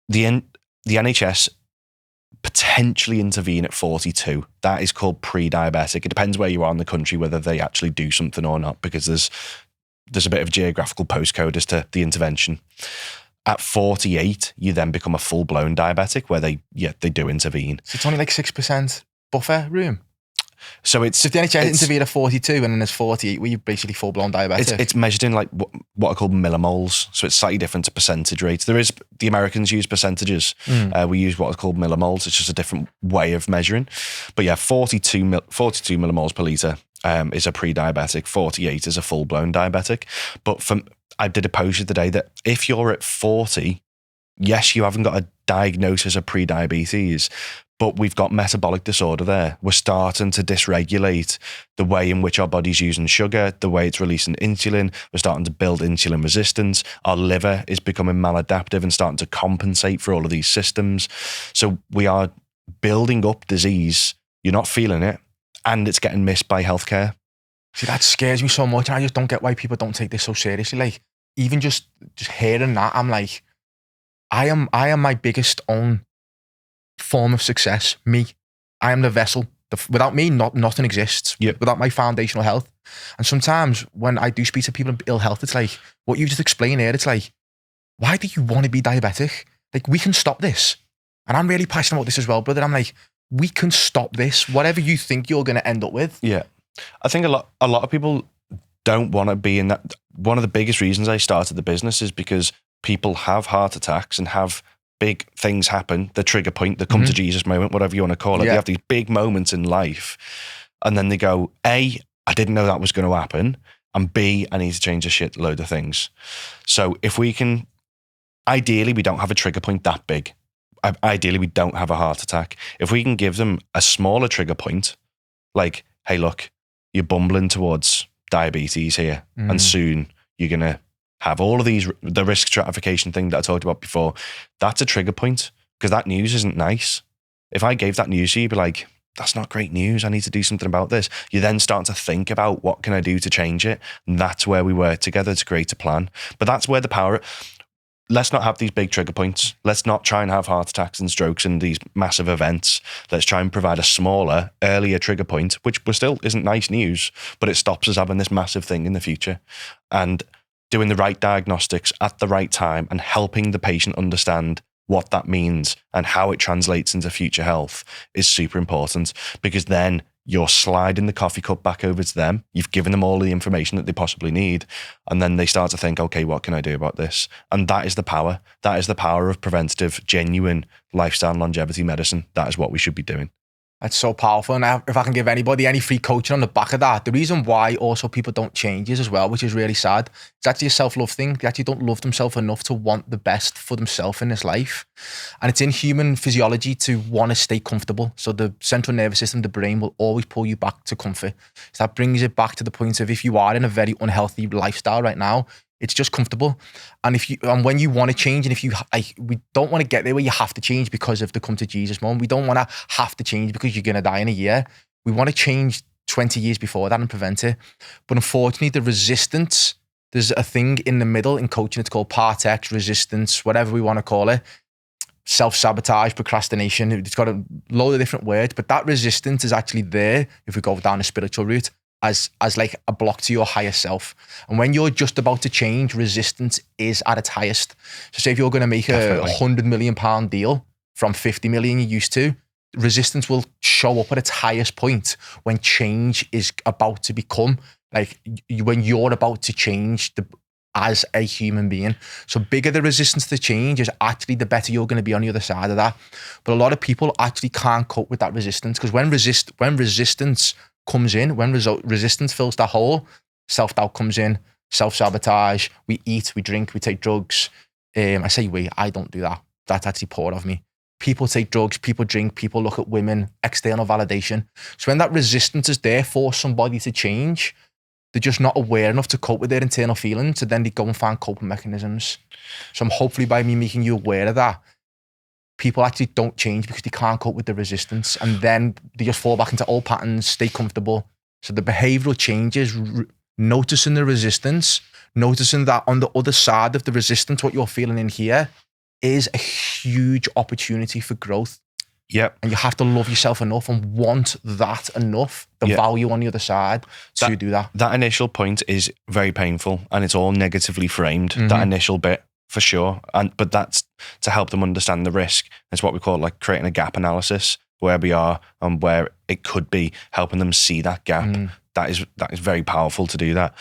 The NHS potentially intervene at 42. That is called pre-diabetic. It depends where you are in the country, whether they actually do something or not, because there's a bit of geographical postcode as to the intervention. At 48, you then become a full-blown diabetic, where they do intervene. So it's only like 6% buffer room. So it's... So if the NHS intervene at 42 and then there's 48, well, you're basically full-blown diabetic. It's measured in like what are called millimoles. So it's slightly different to percentage rates. The Americans use percentages. We use what are called millimoles. It's just a different way of measuring. But yeah, 42 millimoles per litre is a pre-diabetic. 48 is a full-blown diabetic. But I did a post the other day that if you're at 40, yes, you haven't got a diagnosis of pre-diabetes, but we've got metabolic disorder there. We're starting to dysregulate the way in which our body's using sugar, the way it's releasing insulin. We're starting to build insulin resistance. Our liver is becoming maladaptive and starting to compensate for all of these systems. So we are building up disease. You're not feeling it, and it's getting missed by healthcare. See, that scares me so much. I just don't get why people don't take this so seriously. Like, even just hearing that, I'm like, I am my biggest own form of success. Me. I am the vessel. Without me, nothing exists. Yep. Without my foundational health. And sometimes when I do speak to people in ill health, it's like, what you just explained here, it's like, why do you want to be diabetic? Like, we can stop this. And I'm really passionate about this as well, brother. I'm like, we can stop this. Whatever you think you're going to end up with. Yeah. I think a lot of people don't want to be in that. One of the biggest reasons I started the business is because people have heart attacks and have big things happen, the trigger point, the come to Jesus moment, whatever you want to call it. Yeah. They have these big moments in life, and then they go, A, I didn't know that was going to happen, and B, I need to change a shitload of things. So if we can, ideally, we don't have a trigger point that big. Ideally, we don't have a heart attack. If we can give them a smaller trigger point, like, hey, look, you're bumbling towards diabetes here, and soon you're going to have all of these, the risk stratification thing that I talked about before, that's a trigger point, because that news isn't nice. If I gave that news to you, you'd be like, that's not great news. I need to do something about this. You then start to think about what can I do to change it. And that's where we work together to create a plan. But that's where the power, let's not have these big trigger points. Let's not try and have heart attacks and strokes and these massive events. Let's try and provide a smaller, earlier trigger point, which still isn't nice news, but it stops us having this massive thing in the future. And doing the right diagnostics at the right time and helping the patient understand what that means and how it translates into future health is super important, because then you're sliding the coffee cup back over to them. You've given them all the information that they possibly need. And then they start to think, okay, what can I do about this? And that is the power. That is the power of preventative, genuine lifestyle and longevity medicine. That is what we should be doing. That's so powerful. And if I can give anybody any free coaching on the back of that, the reason why also people don't change is as well, which is really sad, it's actually a self-love thing. They actually don't love themselves enough to want the best for themselves in this life. And it's in human physiology to want to stay comfortable. So the central nervous system, the brain, will always pull you back to comfort. So that brings it back to the point of, if you are in a very unhealthy lifestyle right now, it's just comfortable. And when you want to change, and we don't want to get there where you have to change because of the come to Jesus moment. We don't want to have to change because you're going to die in a year. We want to change 20 years before that and prevent it. But unfortunately, the resistance, there's a thing in the middle in coaching. It's called part X, resistance, whatever we want to call it. Self-sabotage, procrastination. It's got a load of different words, but that resistance is actually there if we go down a spiritual route, as like a block to your higher self. And when you're just about to change, resistance is at its highest. So say if you're going to make a £100 million deal from 50 million you used to, resistance will show up at its highest point when change is about to become, like when you're about to change as a human being. So bigger the resistance to change is actually the better you're going to be on the other side of that. But a lot of people actually can't cope with that resistance, because when resistance comes in, when resistance fills that hole, self-doubt comes in, self-sabotage, we eat, we drink, we take drugs. I say I don't do that. That's actually part of me. People take drugs, people drink, people look at women, external validation. So when that resistance is there for somebody to change, they're just not aware enough to cope with their internal feelings, so then they go and find coping mechanisms. So hopefully by me making you aware of that, people actually don't change because they can't cope with the resistance, and then they just fall back into old patterns, stay comfortable. So the behavioral changes, noticing the resistance, noticing that on the other side of the resistance, what you're feeling in here is a huge opportunity for growth. Yep. And you have to love yourself enough and want that enough, the value on the other side, to do that. That initial point is very painful, and it's all negatively framed, that initial bit, for sure. But that's to help them understand the risk. It's what we call like creating a gap analysis, where we are and where it could be, helping them see that gap. That is very powerful to do that.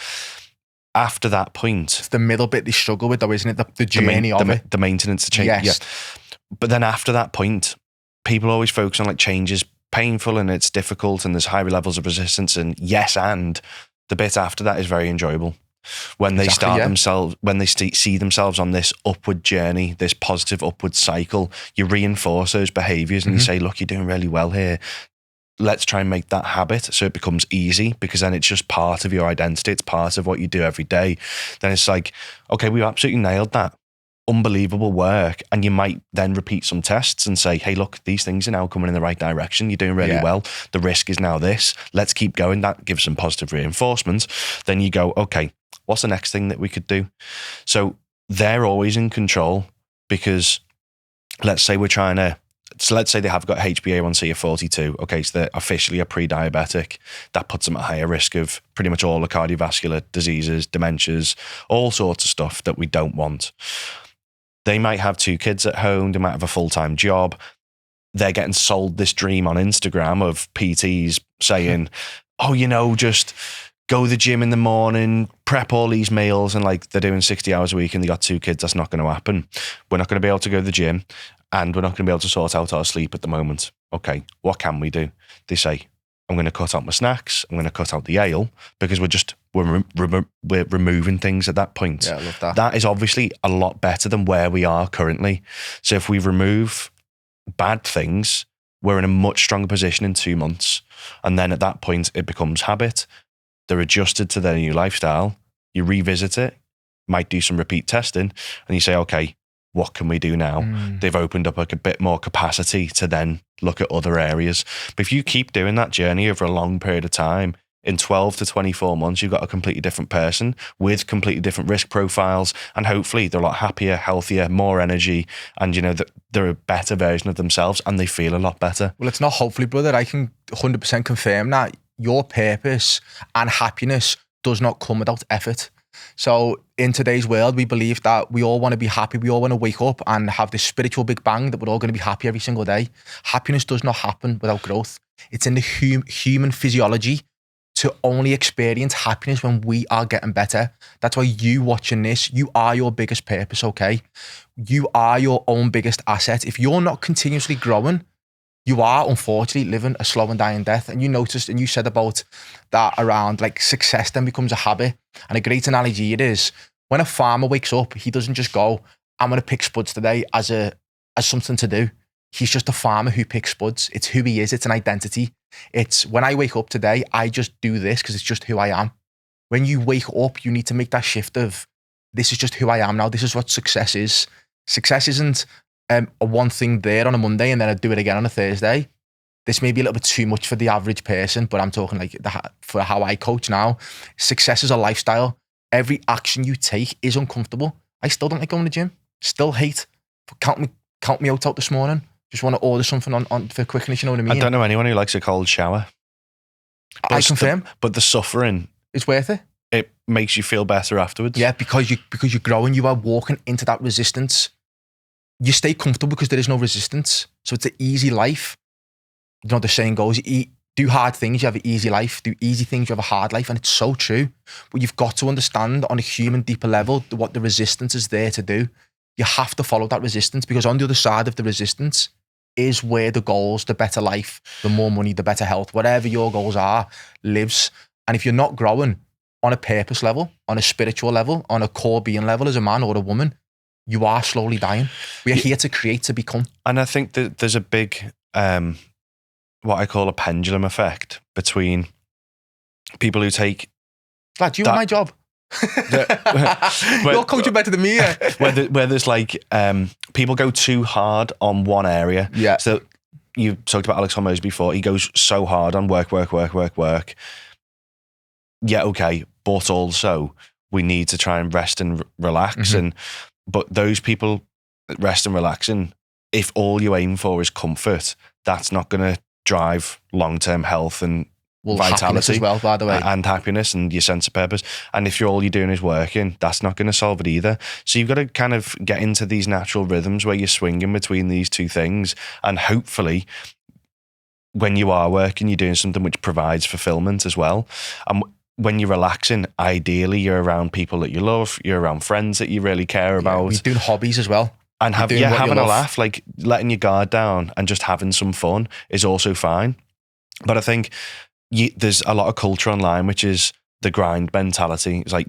After that point, it's the middle bit they struggle with, though, isn't it? The journey of it. The maintenance, the change. Yes. Yeah. But then after that point, people always focus on like change is painful and it's difficult and there's high levels of resistance, and the bit after that is very enjoyable. When they when they see themselves on this upward journey, this positive upward cycle, you reinforce those behaviors and you say, look, you're doing really well here. Let's try and make that habit so it becomes easy, because then it's just part of your identity. It's part of what you do every day. Then it's like, okay, we absolutely nailed that. unbelievable work, and you might then repeat some tests and say, hey, look, these things are now coming in the right direction, you're doing really well, the risk is now this, let's keep going. That gives some positive reinforcement. Then you go, okay, what's the next thing that we could do? So they're always in control, because let's say let's say they have got HbA1c of 42. Okay, so they're officially a pre-diabetic. That puts them at higher risk of pretty much all the cardiovascular diseases, dementias, all sorts of stuff that we don't want. They might have 2 kids at home. They might have a full-time job. They're getting sold this dream on Instagram of PTs saying, oh, just go to the gym in the morning, prep all these meals, and like they're doing 60 hours a week and they got 2 kids. That's not going to happen. We're not going to be able to go to the gym, and we're not going to be able to sort out our sleep at the moment. Okay, what can we do? They say, I'm going to cut out my snacks. I'm going to cut out the ale, because we're removing things at that point. Yeah, I love that. That is obviously a lot better than where we are currently. So if we remove bad things, we're in a much stronger position in 2 months. And then at that point, it becomes habit. They're adjusted to their new lifestyle. You revisit it, might do some repeat testing, and you say, okay, what can we do now? They've opened up like a bit more capacity to then look at other areas. But if you keep doing that journey over a long period of time, in 12 to 24 months, you've got a completely different person with completely different risk profiles. And hopefully they're a lot happier, healthier, more energy. And, they're a better version of themselves, and they feel a lot better. Well, it's not hopefully, brother. I can 100% confirm that your purpose and happiness does not come without effort. So in today's world, we believe that we all want to be happy. We all want to wake up and have this spiritual big bang that we're all going to be happy every single day. Happiness does not happen without growth. It's in the human physiology to only experience happiness when we are getting better. That's why you watching this, you are your biggest purpose, okay? You are your own biggest asset. If you're not continuously growing, you are unfortunately living a slow and dying death. And you noticed, and you said about that around like success then becomes a habit. And a great analogy it is, when a farmer wakes up, he doesn't just go, I'm going to pick spuds today as something to do. He's just a farmer who picks spuds. It's who he is. It's an identity. It's when I wake up today, I just do this because it's just who I am. When you wake up, you need to make that shift of, this is just who I am now. This is what success is. Success isn't a one thing there on a Monday and then I do it again on a Thursday. This may be a little bit too much for the average person, but I'm talking like for how I coach now. Success is a lifestyle. Every action you take is uncomfortable. I still don't like going to the gym. Still hate. Count me out this morning. Just want to order something on for quickness, you know what I mean? I don't know anyone who likes a cold shower. I confirm. But the suffering, it's worth it. It makes you feel better afterwards. Yeah, because you're growing, you are walking into that resistance. You stay comfortable because there is no resistance. So it's an easy life. You know, the saying goes, do hard things, you have an easy life. Do easy things, you have a hard life. And it's so true. But you've got to understand on a human deeper level what the resistance is there to do. You have to follow that resistance, because on the other side of the resistance is where the goals, the better life, the more money, the better health, whatever your goals are, lives. And if you're not growing on a purpose level, on a spiritual level, on a core being level as a man or a woman, you are slowly dying. We are here to create, to become. And I think that there's a big, what I call a pendulum effect between people who take... Lad, do you want my job? You're coaching better than me. Yeah. where there's like, people go too hard on one area. Yeah. So you talked about Alex Hormozy before. He goes so hard on work. Yeah, okay. But also we need to try and rest and relax. Mm-hmm. But those people rest and relaxing, if all you aim for is comfort, that's not going to drive long-term health and vitality as well, by the way, and happiness and your sense of purpose. And if all you're doing is working, that's not going to solve it either. So you've got to kind of get into these natural rhythms where you're swinging between these two things. And hopefully when you are working, you're doing something which provides fulfillment as well. And when you're relaxing, ideally you're around people that you love, you're around friends that you really care about. You're doing hobbies as well. And having a laugh, like letting your guard down and just having some fun is also fine. But I think there's a lot of culture online, which is the grind mentality. It's like,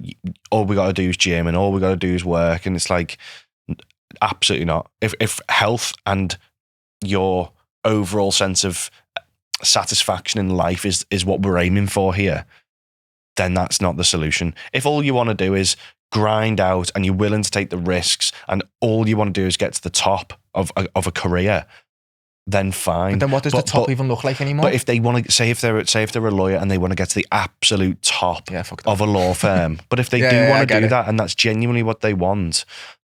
all we got to do is gym and all we got to do is work. And it's like, absolutely not. If health and your overall sense of satisfaction in life is what we're aiming for here, then that's not the solution. If all you want to do is grind out and you're willing to take the risks and all you want to do is get to the top of a career, then fine. But then what does the top even look like anymore? But if they want to, say if they're a lawyer and they want to get to the absolute top of a law firm, but if they do want to do that and that's genuinely what they want,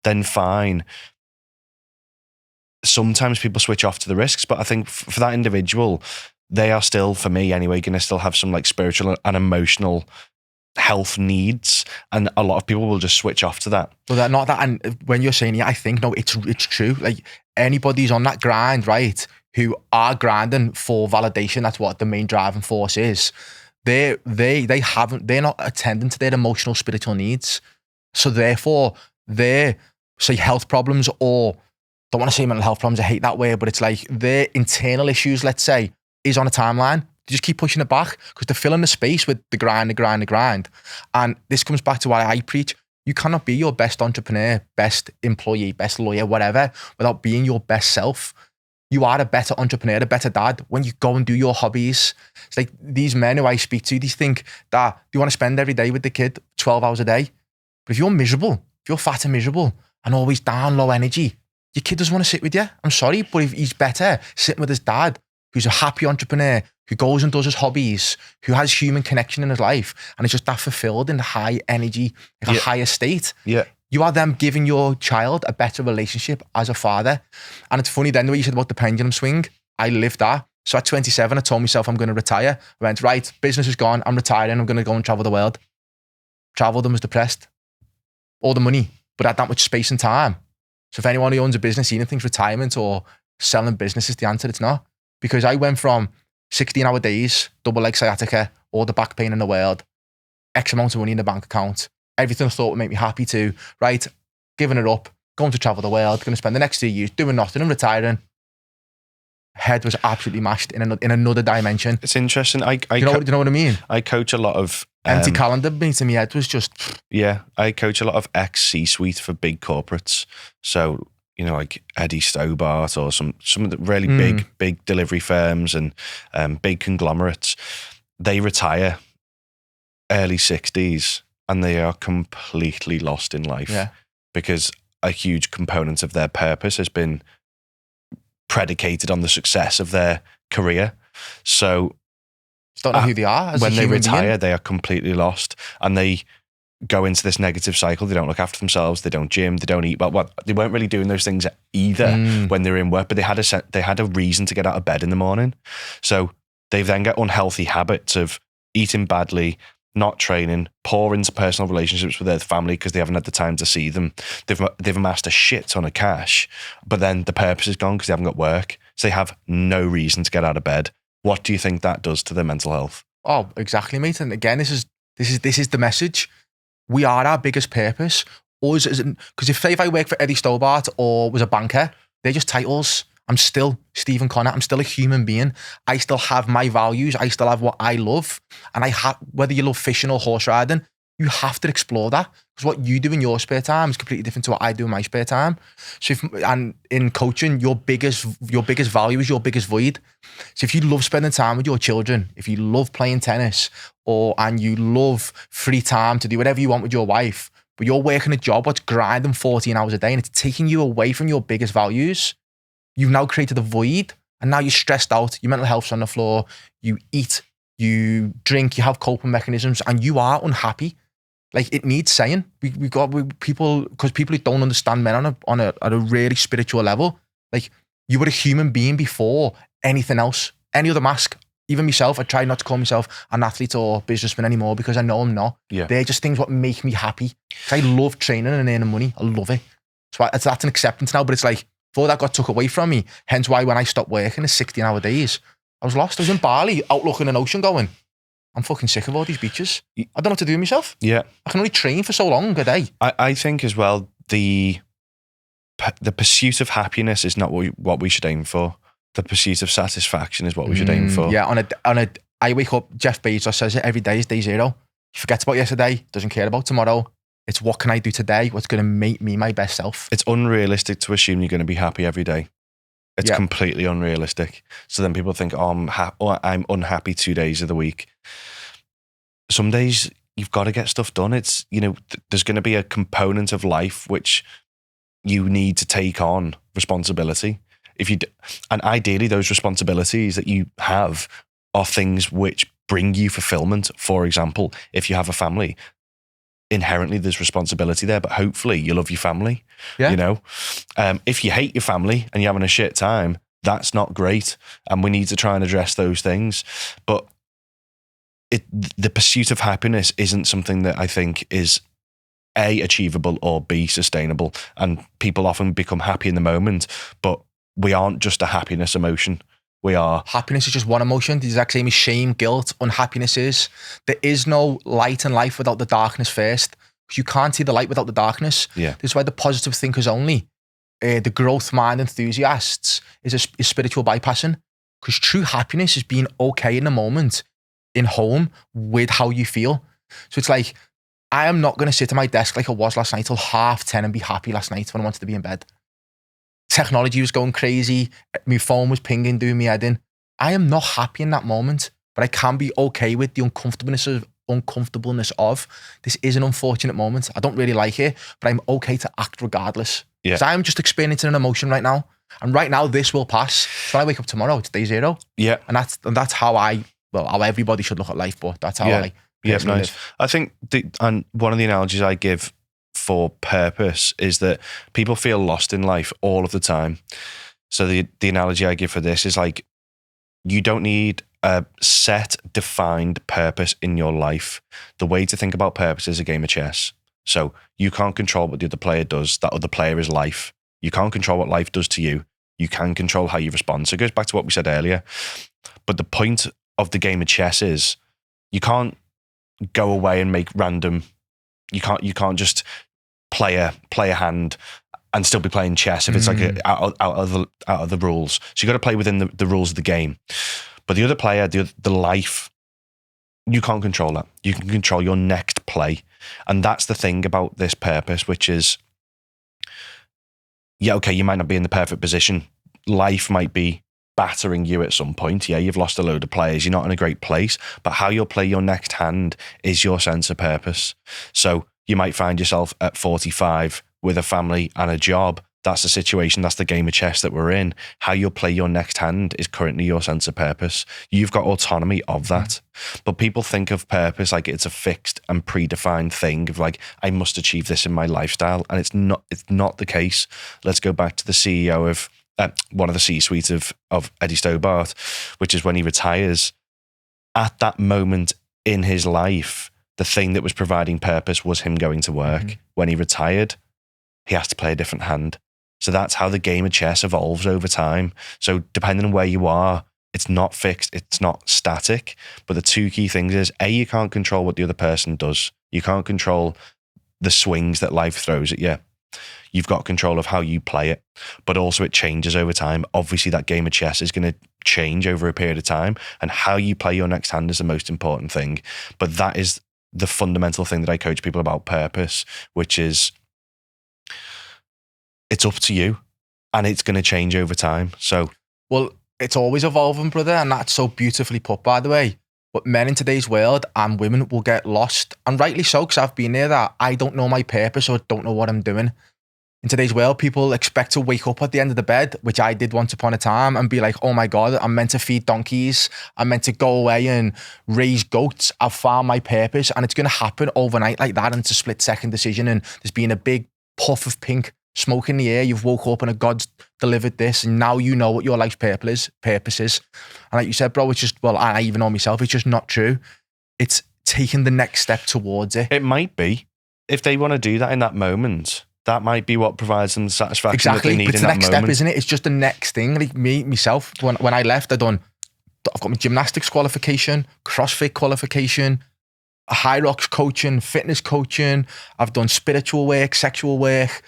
then fine. Sometimes people switch off to the risks, but I think for that individual, they are still, for me anyway, going to still have some like spiritual and emotional health needs, and a lot of people will just switch off to that. Well, they're not that. And when you're saying, I think no, it's true. Like anybody's on that grind, right? Who are grinding for validation. That's what the main driving force is. They're not attending to their emotional, spiritual needs. So therefore, their say health problems, or don't want to say mental health problems. I hate that word, but it's like their internal issues, let's say, is on a timeline. They just keep pushing it back because they're filling the space with the grind. And this comes back to why I preach. You cannot be your best entrepreneur, best employee, best lawyer, whatever, without being your best self. You are a better entrepreneur, a better dad when you go and do your hobbies. It's like these men who I speak to, they think that they want to spend every day with the kid 12 hours a day. But if you're miserable, if you're fat and miserable and always down, low energy, your kid doesn't want to sit with you. I'm sorry, but if he's better sitting with his dad, who's a happy entrepreneur, who goes and does his hobbies, who has human connection in his life, and is just that fulfilled in the high energy, like a higher state. Yeah. You are then giving your child a better relationship as a father. And it's funny then, the way you said about the pendulum swing, I lived that. So at 27, I told myself I'm going to retire. I went, right, business is gone, I'm retiring, I'm going to go and travel the world. Traveled and was depressed. All the money, but had that much space and time. So if anyone who owns a business even thinks retirement or selling business is the answer, it's not. Because I went from 16-hour days, double leg sciatica, all the back pain in the world, X amount of money in the bank account, everything I thought would make me happy to, right, giving it up, going to travel the world, going to spend the next 2 years doing nothing and retiring. Head was absolutely mashed in another dimension. It's interesting. Do you know what I mean? I coach a lot of... empty calendar meeting my head was just... Yeah, I coach a lot of ex-C-suite for big corporates. So, you know, like Eddie Stobart or some of the really big delivery firms and big conglomerates. They retire early 60s and they are completely lost in life because a huge component of their purpose has been predicated on the success of their career. So don't know who they are. When they retire, they are completely lost and they go into this negative cycle. They don't look after themselves. They don't gym. They don't eat. Well, they weren't really doing those things either when they were in work, but they had a reason to get out of bed in the morning. So they then get unhealthy habits of eating badly, not training, poor interpersonal relationships with their family because they haven't had the time to see them. They've amassed a shit ton of cash, but then the purpose is gone because they haven't got work. So they have no reason to get out of bed. What do you think that does to their mental health? Oh, exactly, mate. And again, this is the message. We are our biggest purpose. Because if I work for Eddie Stobart or was a banker, they're just titles. I'm still Stephen Connor. I'm still a human being. I still have my values. I still have what I love. And whether you love fishing or horse riding, you have to explore that. Because what you do in your spare time is completely different to what I do in my spare time. So and in coaching, your biggest value is your biggest void. So if you love spending time with your children, if you love playing tennis, and you love free time to do whatever you want with your wife, but you're working a job what's grinding 14 hours a day and it's taking you away from your biggest values, you've now created a void and now you're stressed out, your mental health's on the floor, you eat, you drink, you have coping mechanisms and you are unhappy. Like it needs saying. We people who don't understand men on a really spiritual level, like you were a human being before anything else, any other mask. Even myself, I try not to call myself an athlete or businessman anymore because I know I'm not. Yeah. They're just things what make me happy. I love training and earning money. I love it. So that's an acceptance now, but it's like, before that got took away from me, hence why when I stopped working, it's 16-hour days. I was lost. I was in Bali, out looking at an ocean going, I'm fucking sick of all these beaches. I don't know what to do with myself. Yeah. I can only train for so long a day. I think as well, the pursuit of happiness is not what we should aim for. The pursuit of satisfaction is what we should aim for. Yeah, I wake up, Jeff Bezos says it, every day is day zero. He forgets about yesterday, doesn't care about tomorrow. It's what can I do today? What's going to make me my best self? It's unrealistic to assume you're going to be happy every day. It's completely unrealistic. So then people think, I'm unhappy 2 days of the week. Some days you've got to get stuff done. It's, there's going to be a component of life which you need to take on responsibility. And ideally those responsibilities that you have are things which bring you fulfillment. For example, if you have a family, inherently there's responsibility there, but hopefully you love your family. Yeah. If you hate your family and you're having a shit time, that's not great. And we need to try and address those things. But the pursuit of happiness isn't something that I think is A, achievable, or B, sustainable. And people often become happy in the moment, but we aren't just a happiness emotion. We are. Happiness is just one emotion. The exact same as shame, guilt, unhappiness is. There is no light in life without the darkness first. Because you can't see the light without the darkness. Yeah. This is why the positive thinkers only, the growth mind enthusiasts, is spiritual bypassing. Because true happiness is being okay in the moment, in home, with how you feel. So it's like, I am not going to sit at my desk like I was last night till 10:30 and be happy last night when I wanted to be in bed. Technology was going crazy. My phone was pinging, doing me head in. I am not happy in that moment, but I can be okay with the uncomfortableness of this is an unfortunate moment. I don't really like it, but I'm okay to act regardless. Yeah. Because I'm just experiencing an emotion right now. And right now, this will pass. So when I wake up tomorrow, it's day zero. Yeah. And that's how how everybody should look at life, but that's how I nice. live. I think and one of the analogies I give for purpose is that people feel lost in life all of the time. So the analogy I give for this is like, you don't need a set, defined purpose in your life. The way to think about purpose is a game of chess. So you can't control what the other player does. That other player is life. You can't control what life does to you. You can control how you respond. So it goes back to what we said earlier. But the point of the game of chess is you can't go away and make random. You can't just play a hand and still be playing chess if it's like out of the rules. So you got to play within the rules of the game. But the other player, the life, you can't control that. You can control your next play, and that's the thing about this purpose, which is, yeah, okay, you might not be in the perfect position. Life might be battering you at some point. Yeah, you've lost a load of players. You're not in a great place, but how you'll play your next hand is your sense of purpose. So you might find yourself at 45 with a family and a job. That's the situation. That's the game of chess that we're in. How you'll play your next hand is currently your sense of purpose. You've got autonomy of that. But people think of purpose like it's a fixed and predefined thing of like, I must achieve this in my lifestyle. And it's not the case. Let's go back to the CEO of one of the C-suites of Eddie Stobart, which is when he retires. At that moment in his life, the thing that was providing purpose was him going to work. When he retired, he has to play a different hand. So that's how the game of chess evolves over time. So depending on where you are, it's not fixed, it's not static. But the two key things is, A, you can't control what the other person does. You can't control the swings that life throws at you. You've got control of how you play it, but also it changes over time. Obviously, that game of chess is going to change over a period of time, and how you play your next hand is the most important thing. But that is the fundamental thing that I coach people about purpose, which is it's up to you and it's going to change over time. So, well, it's always evolving, brother, and that's so beautifully put, by the way. But men in today's world and women will get lost, and rightly so, because I've been there, that I don't know my purpose or don't know what I'm doing. In today's world, people expect to wake up at the end of the bed, which I did once upon a time, and be like, oh my God, I'm meant to feed donkeys. I'm meant to go away and raise goats. I've found my purpose, and it's going to happen overnight like that, and it's a split-second decision, and there's been a big puff of pink smoke in the air. You've woke up and a God's delivered this, and now you know what your life's purpose is. And like you said, bro, it's just, well, I even know myself, it's just not true. It's taking the next step towards it. It might be. If they want to do that in that moment, that might be what provides them the satisfaction that they need in that moment. Exactly, but it's the next step, isn't it? It's just the next thing. Like myself, when I left, I've got my gymnastics qualification, CrossFit qualification, high rocks coaching, fitness coaching. I've done spiritual work, sexual work.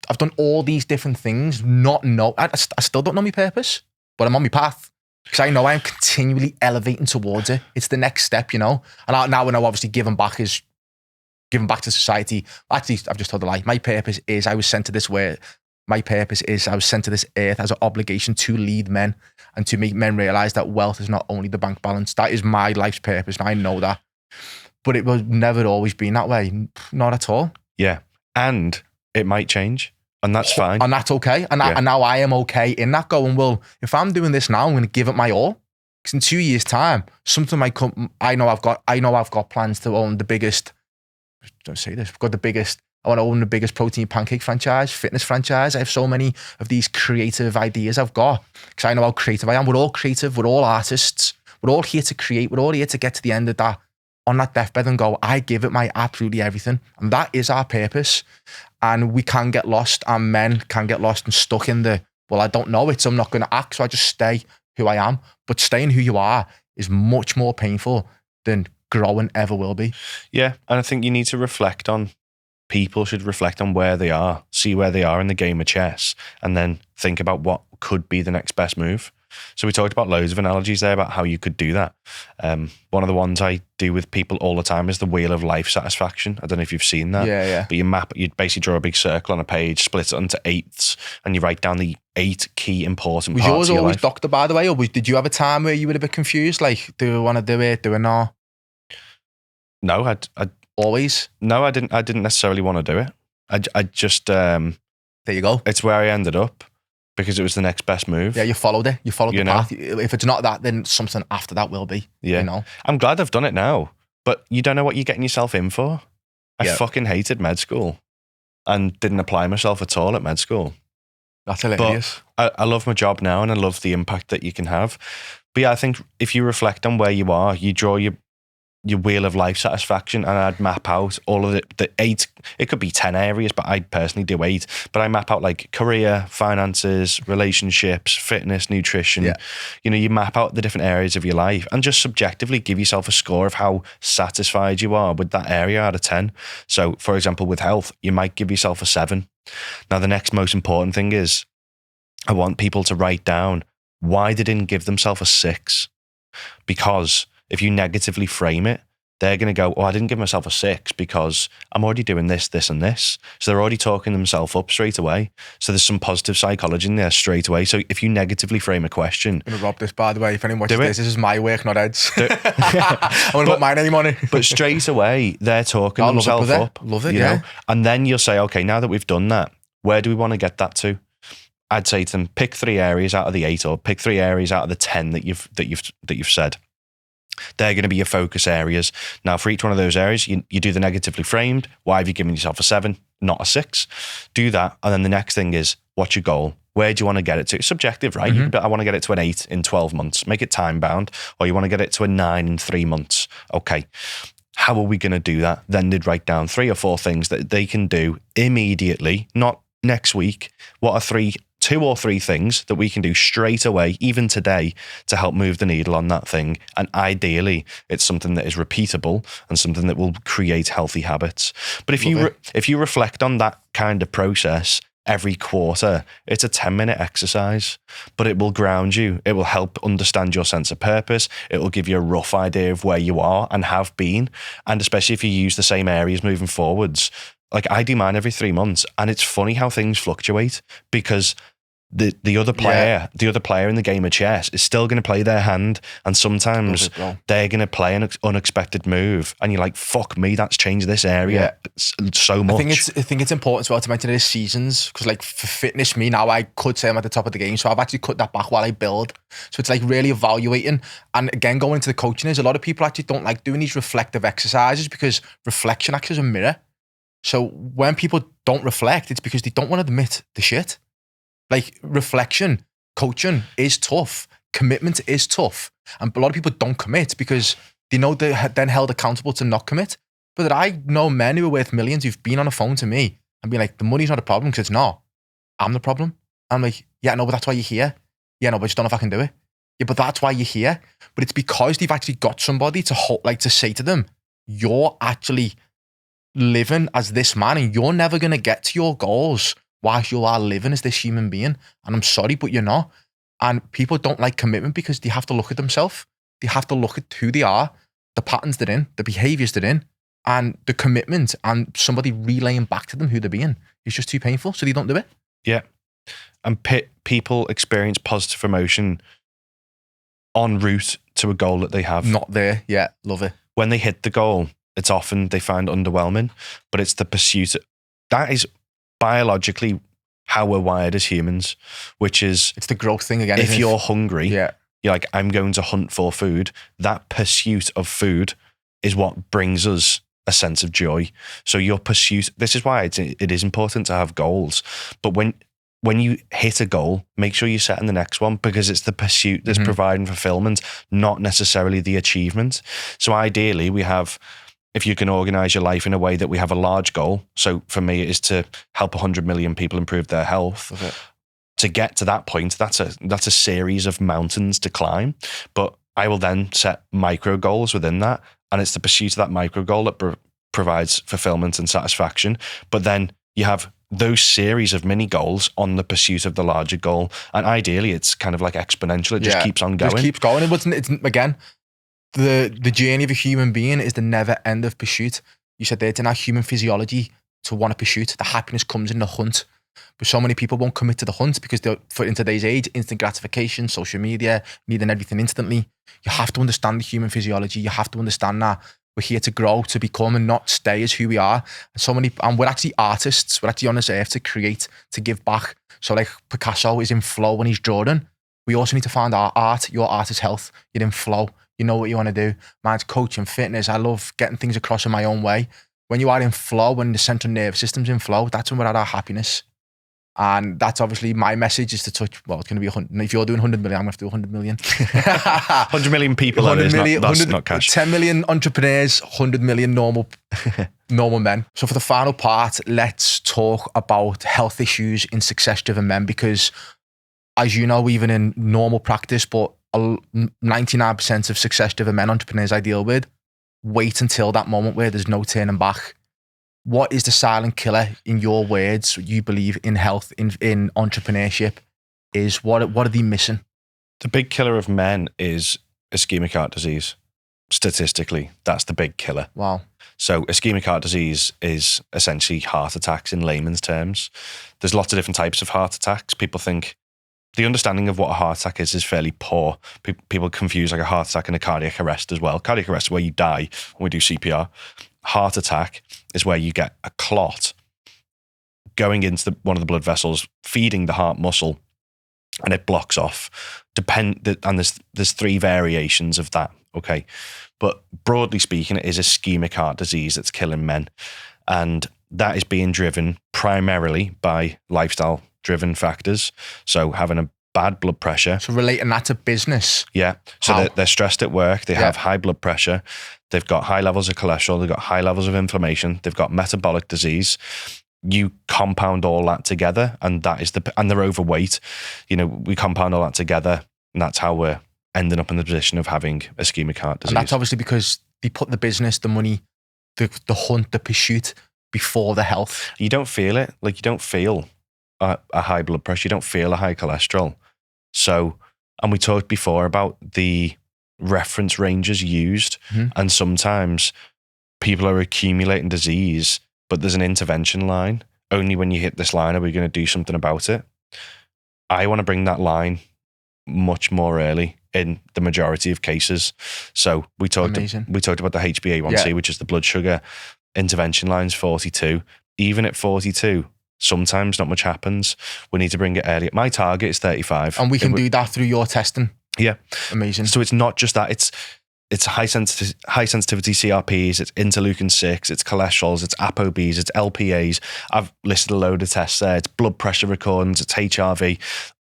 I've done all these different things. I still don't know my purpose, but I'm on my path because I know I'm continually elevating towards it. It's the next step, you know. And now I know, obviously, giving back to society. Actually, I've just told a lie. My purpose is I was sent to this earth as an obligation to lead men and to make men realize that wealth is not only the bank balance. That is my life's purpose, and I know that. but it was never always been that way. Not at all. Yeah. And it might change. And that's fine. And that's okay. And now I am okay in that, going, well, if I'm doing this now, I'm going to give it my all. Because in 2 years' time, something might come. I know I've got plans to own the biggest. Don't say this. I want to own the biggest protein pancake franchise, fitness franchise. I have so many of these creative ideas I've got, because I know how creative I am. We're all creative. We're all artists. We're all here to create. We're all here to get to the end of that, on that deathbed, and go, I give it my absolutely everything. And that is our purpose. And we can get lost, and men can get lost and stuck in the, well, I don't know it, so I'm not going to act, so I just stay who I am. But staying who you are is much more painful than growing ever will be. Yeah. And I think you need to reflect on, people should reflect on where they are, see where they are in the game of chess, and then think about what could be the next best move. So we talked about loads of analogies there about how you could do that. One of the ones I do with people all the time is the wheel of life satisfaction. I don't know if you've seen that. Yeah. But you basically draw a big circle on a page, split it into eighths, and you write down the 8 key important Was parts yours of your always life. doctor, by the way, or did you have a time where you were a bit confused? Like, do I want to do it? Do I not? No, I Always? no, I didn't necessarily want to do it. I just There you go. it's where I ended up because it was the next best move. Yeah, you followed it. You followed the know? path. If it's not that, then something after that will be. Yeah. You know? I'm glad I've done it now, but you don't know what you're getting yourself in for. I Yeah. fucking hated med school and didn't apply myself at all at med school. That's hilarious. I love my job now and I love the impact that you can have. But yeah, I think if you reflect on where you are, you draw your wheel of life satisfaction, and I'd map out all of the 8, it could be 10 areas, but I personally do 8. But I map out like career, finances, relationships, fitness, nutrition. Yeah. You know, you map out the different areas of your life and just subjectively give yourself a score of how satisfied you are with that area out of 10. So for example, with health, you might give yourself a 7. Now, the next most important thing is I want people to write down why they didn't give themselves a 6. Because if you negatively frame it, they're going to go, oh, I didn't give myself a 6 because I'm already doing this, this, and this. So they're already talking themselves up straight away. So there's some positive psychology in there straight away. So if you negatively frame a question. I'm going to rob this, by the way. If anyone watches Do it. this is my work, not Ed's. I want to put my name on it. But straight away, they're talking I love it, themselves brother. up. Love it, you yeah. know? And then you'll say, okay, now that we've done that, where do we want to get that to? I'd say to them, pick 3 areas out of the 8, or pick 3 areas out of the 10 that you've said. They're going to be your focus areas. Now, for each one of those areas, you do the negatively framed. Why have you given yourself a 7, not a 6? Do that. And then the next thing is, what's your goal? Where do you want to get it to? It's subjective, right? Mm-hmm. I want to get it to an 8 in 12 months. Make it time bound. Or you want to get it to a 9 in 3 months. Okay. How are we going to do that? Then they'd write down 3 or 4 things that they can do immediately, not next week. What are 2 or 3 things that we can do straight away, even today, to help move the needle on that thing? And ideally, it's something that is repeatable and something that will create healthy habits. But if you reflect on that kind of process every quarter, it's a 10-minute exercise, but it will ground you. It will help understand your sense of purpose. It will give you a rough idea of where you are and have been. And especially if you use the same areas moving forwards. Like, I do mine every 3 months, and it's funny how things fluctuate, because the other player in the game of chess is still going to play their hand, and sometimes they're going to play an unexpected move, and you're like, fuck me, that's changed this area so much. I think it's important as well to mention it is seasons, because like for fitness, me now, I could say I'm at the top of the game, so I've actually cut that back while I build. So it's like really evaluating, and again, going into the coaching is a lot of people actually don't like doing these reflective exercises, because reflection acts as a mirror. So when people don't reflect, it's because they don't want to admit the shit. Like, reflection, coaching is tough. Commitment is tough. And a lot of people don't commit because they know they're then held accountable to not commit. But I know men who are worth millions who've been on the phone to me and be like, the money's not a problem, because it's not. I'm the problem. I'm like, yeah, no, but that's why you're here. Yeah, no, but I just don't know if I can do it. Yeah, but that's why you're here. But it's because they've actually got somebody to to say to them, you're actually living as this man, and you're never going to get to your goals whilst you are living as this human being. And I'm sorry, but you're not. And people don't like commitment because they have to look at themselves. They have to look at who they are, the patterns they're in, the behaviors they're in, and the commitment, and somebody relaying back to them who they're being is just too painful. So they don't do it. Yeah. And people experience positive emotion en route to a goal that they have. Not there. Yeah. Love it. When they hit the goal, it's often they find underwhelming, but it's the pursuit. That is biologically how we're wired as humans, which is It's the growth thing again. if you're hungry, yeah, you're like, I'm going to hunt for food. That pursuit of food is what brings us a sense of joy. So your pursuit, this is why it is important to have goals. But when you hit a goal, make sure you're setting the next one, because it's the pursuit that's providing fulfillment, not necessarily the achievement. So ideally we have, if you can organize your life in a way that we have a large goal. So for me, it is to help 100 million people improve their health. Okay. To get to that point, that's a series of mountains to climb. But I will then set micro goals within that. And it's the pursuit of that micro goal that provides fulfillment and satisfaction. But then you have those series of mini goals on the pursuit of the larger goal. And ideally, it's kind of like exponential. It just keeps on going. Just keeps going. It's again, the journey of a human being is the never end of pursuit. You said there, it's in our human physiology to want a pursuit. The happiness comes in the hunt. But so many people won't commit to the hunt because in today's age, instant gratification, social media, needing everything instantly. You have to understand the human physiology. You have to understand that we're here to grow, to become, and not stay as who we are. And we're actually artists. We're actually on this earth to create, to give back. So like Picasso is in flow when he's drawing. We also need to find our art. Your art is health. You're in flow. You know what you want to do. Mine's coaching, fitness. I love getting things across in my own way. When you are in flow, when the central nervous system's in flow, that's when we're at our happiness. And that's obviously my message, is to touch, well, it's going to be 100. If you're doing 100 million, I'm going to have to do 100 million. 100 million people, 100 million, that's not cash. 10 million entrepreneurs, 100 million normal men. So for the final part, let's talk about health issues in success-driven men, because as you know, even in normal practice, but 99% of success-driven men, entrepreneurs I deal with, wait until that moment where there's no turning back. What is the silent killer, in your words, you believe in health, in entrepreneurship, is what are they missing? The big killer of men is ischemic heart disease. Statistically, that's the big killer. Wow. So ischemic heart disease is essentially heart attacks in layman's terms. There's lots of different types of heart attacks. People think the understanding of what a heart attack is fairly poor. People confuse like a heart attack and a cardiac arrest as well. Cardiac arrest is where you die when we do CPR. Heart attack is where you get a clot going into one of the blood vessels, feeding the heart muscle, and it blocks off. And there's three variations of that, okay? But broadly speaking, it is ischemic heart disease that's killing men. And that is being driven primarily by lifestyle-driven factors. So having a bad blood pressure. So relating that to business. Yeah. So they're stressed at work. They have high blood pressure. They've got high levels of cholesterol. They've got high levels of inflammation. They've got metabolic disease. You compound all that together, and and they're overweight. You know, we compound all that together, and that's how we're ending up in the position of having ischemic heart disease. And that's obviously because they put the business, the money, the hunt, the pursuit before the health. You don't feel it. Like, you don't feel a high blood pressure. You don't feel a high cholesterol. So, and we talked before about the reference ranges used, and sometimes people are accumulating disease, but there's an intervention line. Only when you hit this line are we going to do something about it. I want to bring that line much more early in the majority of cases. So we talked about the HbA1c, which is the blood sugar. Intervention line's 42. Even at 42, sometimes not much happens. We need to bring it early. My target is 35. And we can do that through your testing. Yeah. Amazing. So it's not just that. It's high sensitivity CRPs, it's interleukin-6, it's cholesterols, it's ApoBs, it's LPAs. I've listed a load of tests there. It's blood pressure recordings, it's HRV.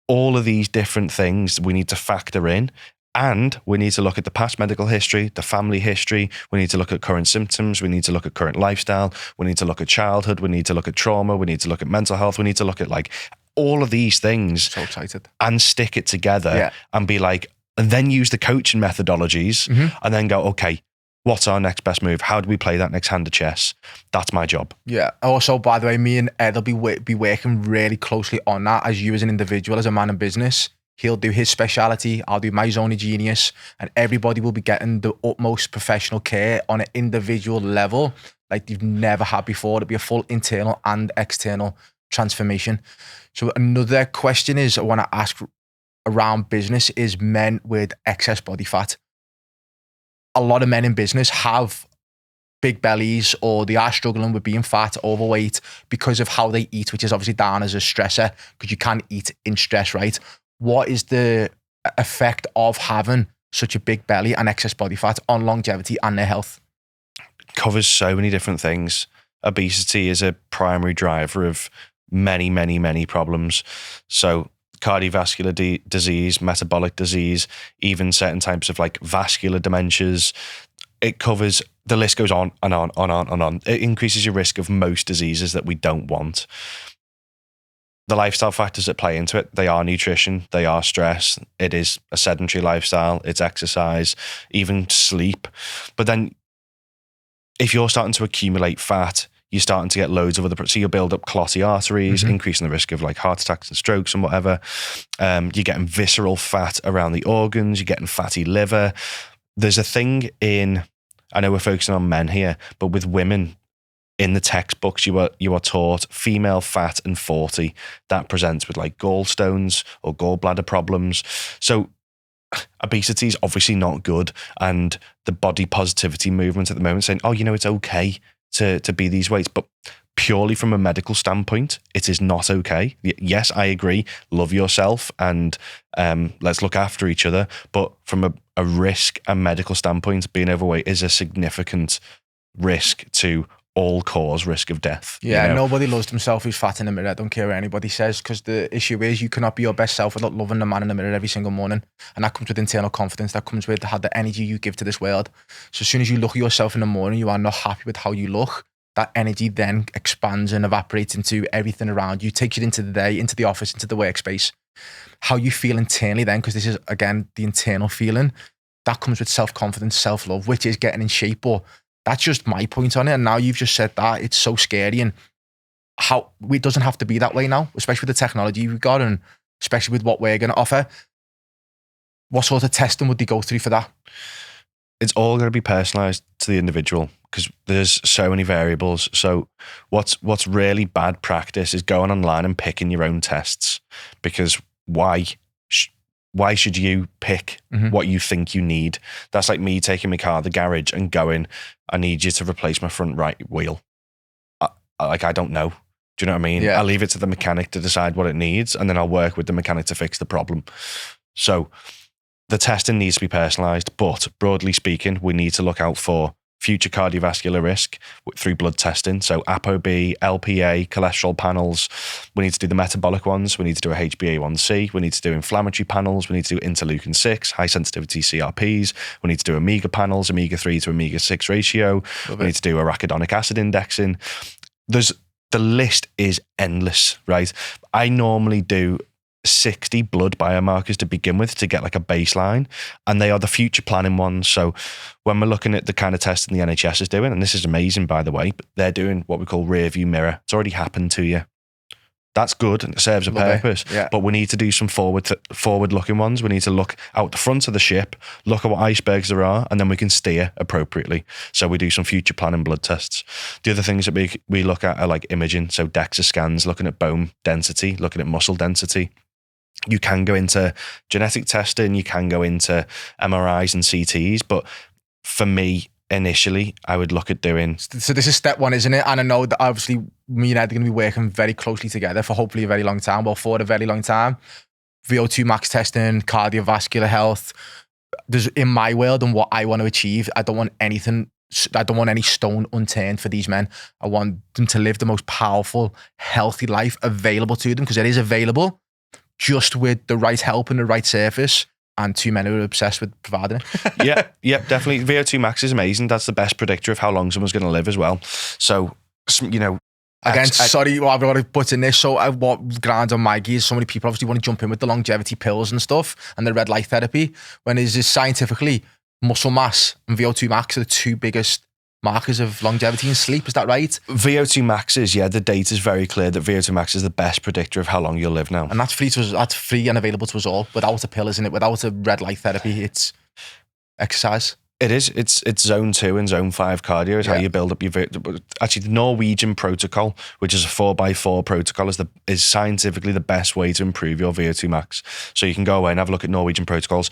All of these different things we need to factor in. And we need to look at the past medical history, the family history. We need to look at current symptoms. We need to look at current lifestyle. We need to look at childhood. We need to look at trauma. We need to look at mental health. We need to look at like all of these things. So excited. And stick it together and be like, and then use the coaching methodologies and then go, okay, what's our next best move? How do we play that next hand of chess? That's my job. Yeah. Also, by the way, me and Ed will be working really closely on that as you as an individual, as a man in business. He'll do his speciality. I'll do my zone of genius, and everybody will be getting the utmost professional care on an individual level like you've never had before. It'll be a full internal and external transformation. So another question I want to ask around business is men with excess body fat. A lot of men in business have big bellies, or they are struggling with being fat, overweight, because of how they eat, which is obviously down as a stressor, because you can't eat in stress, right? What is the effect of having such a big belly and excess body fat on longevity and their health? Covers so many different things. Obesity is a primary driver of many, many, many problems. So cardiovascular disease, metabolic disease, even certain types of like vascular dementias. It covers, the list goes on and on and on and on. It increases your risk of most diseases that we don't want. The lifestyle factors that play into it, they are nutrition, they are stress, it is a sedentary lifestyle, it's exercise, even sleep. But then if you're starting to accumulate fat, you're starting to get loads of other, so you'll build up clotty arteries, increasing the risk of like heart attacks and strokes and whatever. You're getting visceral fat around the organs, you're getting fatty liver. There's a thing in, I know we're focusing on men here, but with women, in the textbooks, you are taught female fat and 40. That presents with like gallstones or gallbladder problems. So obesity is obviously not good. And the body positivity movement at the moment saying, oh, it's okay to be these weights. But purely from a medical standpoint, it is not okay. Yes, I agree. Love yourself and let's look after each other. But from a risk and medical standpoint, being overweight is a significant risk to all cause risk of death. Yeah, nobody loves themselves who's fat in the mirror. I don't care what anybody says, because the issue is you cannot be your best self without loving the man in the mirror every single morning. And that comes with internal confidence. That comes with the energy you give to this world. So as soon as you look at yourself in the morning, you are not happy with how you look. That energy then expands and evaporates into everything around you, takes you into the day, into the office, into the workspace. How you feel internally then, because this is, again, the internal feeling, that comes with self-confidence, self-love, which is getting in shape. Or that's just my point on it. And now you've just said that, it's so scary. And how it doesn't have to be that way now, especially with the technology we've got and especially with what we're going to offer. What sort of testing would they go through for that? It's all going to be personalized to the individual because there's so many variables. So what's really bad practice is going online and picking your own tests, because why should you pick what you think you need? That's like me taking my car to the garage and going, I need you to replace my front right wheel. I don't know. Do you know what I mean? Yeah. I'll leave it to the mechanic to decide what it needs, and then I'll work with the mechanic to fix the problem. So the testing needs to be personalized, but broadly speaking, we need to look out for future cardiovascular risk through blood testing. So ApoB, LPA, cholesterol panels. We need to do the metabolic ones. We need to do a HbA1c. We need to do inflammatory panels. We need to do interleukin 6, high sensitivity CRPs. We need to do omega panels, omega-3 to omega-6 ratio. We need to do arachidonic acid indexing. The list is endless, right? I normally do 60 blood biomarkers to begin with to get like a baseline, and they are the future planning ones. So when we're looking at the kind of testing the NHS is doing, and this is amazing by the way, but they're doing what we call rear view mirror. It's already happened to you. That's good and it serves a purpose. Yeah. But we need to do some forward looking ones. We need to look out the front of the ship, look at what icebergs there are, and then we can steer appropriately. So we do some future planning blood tests. The other things that we look at are like imaging. So DEXA scans, looking at bone density, looking at muscle density. You can go into genetic testing, you can go into MRIs and CTs, but for me, initially, I would look at doing... So this is step one, isn't it? And I know that obviously me and Ed are going to be working very closely together for hopefully a very long time, for a very long time. VO2 max testing, cardiovascular health. There's in my world and what I want to achieve, I don't want any stone unturned for these men. I want them to live the most powerful, healthy life available to them, because it is available, just with the right help and the right service, and two men who are obsessed with providing it. yeah, definitely. VO2 max is amazing. That's the best predictor of how long someone's going to live as well. So, Again, sorry, I've got to put in this. So what grinds on my gears, so many people obviously want to jump in with the longevity pills and stuff and the red light therapy, when is this scientifically muscle mass and VO2 max are the two biggest markers of longevity and sleep. Is that right? VO2 max is, the data is very clear that VO2 max is the best predictor of how long you'll live now. And that's free and available to us all without a pill, isn't it? Without a red light therapy, it's exercise. It is. It's zone 2 and zone 5 cardio is how you build up your... Actually, the Norwegian protocol, which is a 4x4 protocol, is scientifically the best way to improve your VO2 max. So you can go away and have a look at Norwegian protocols.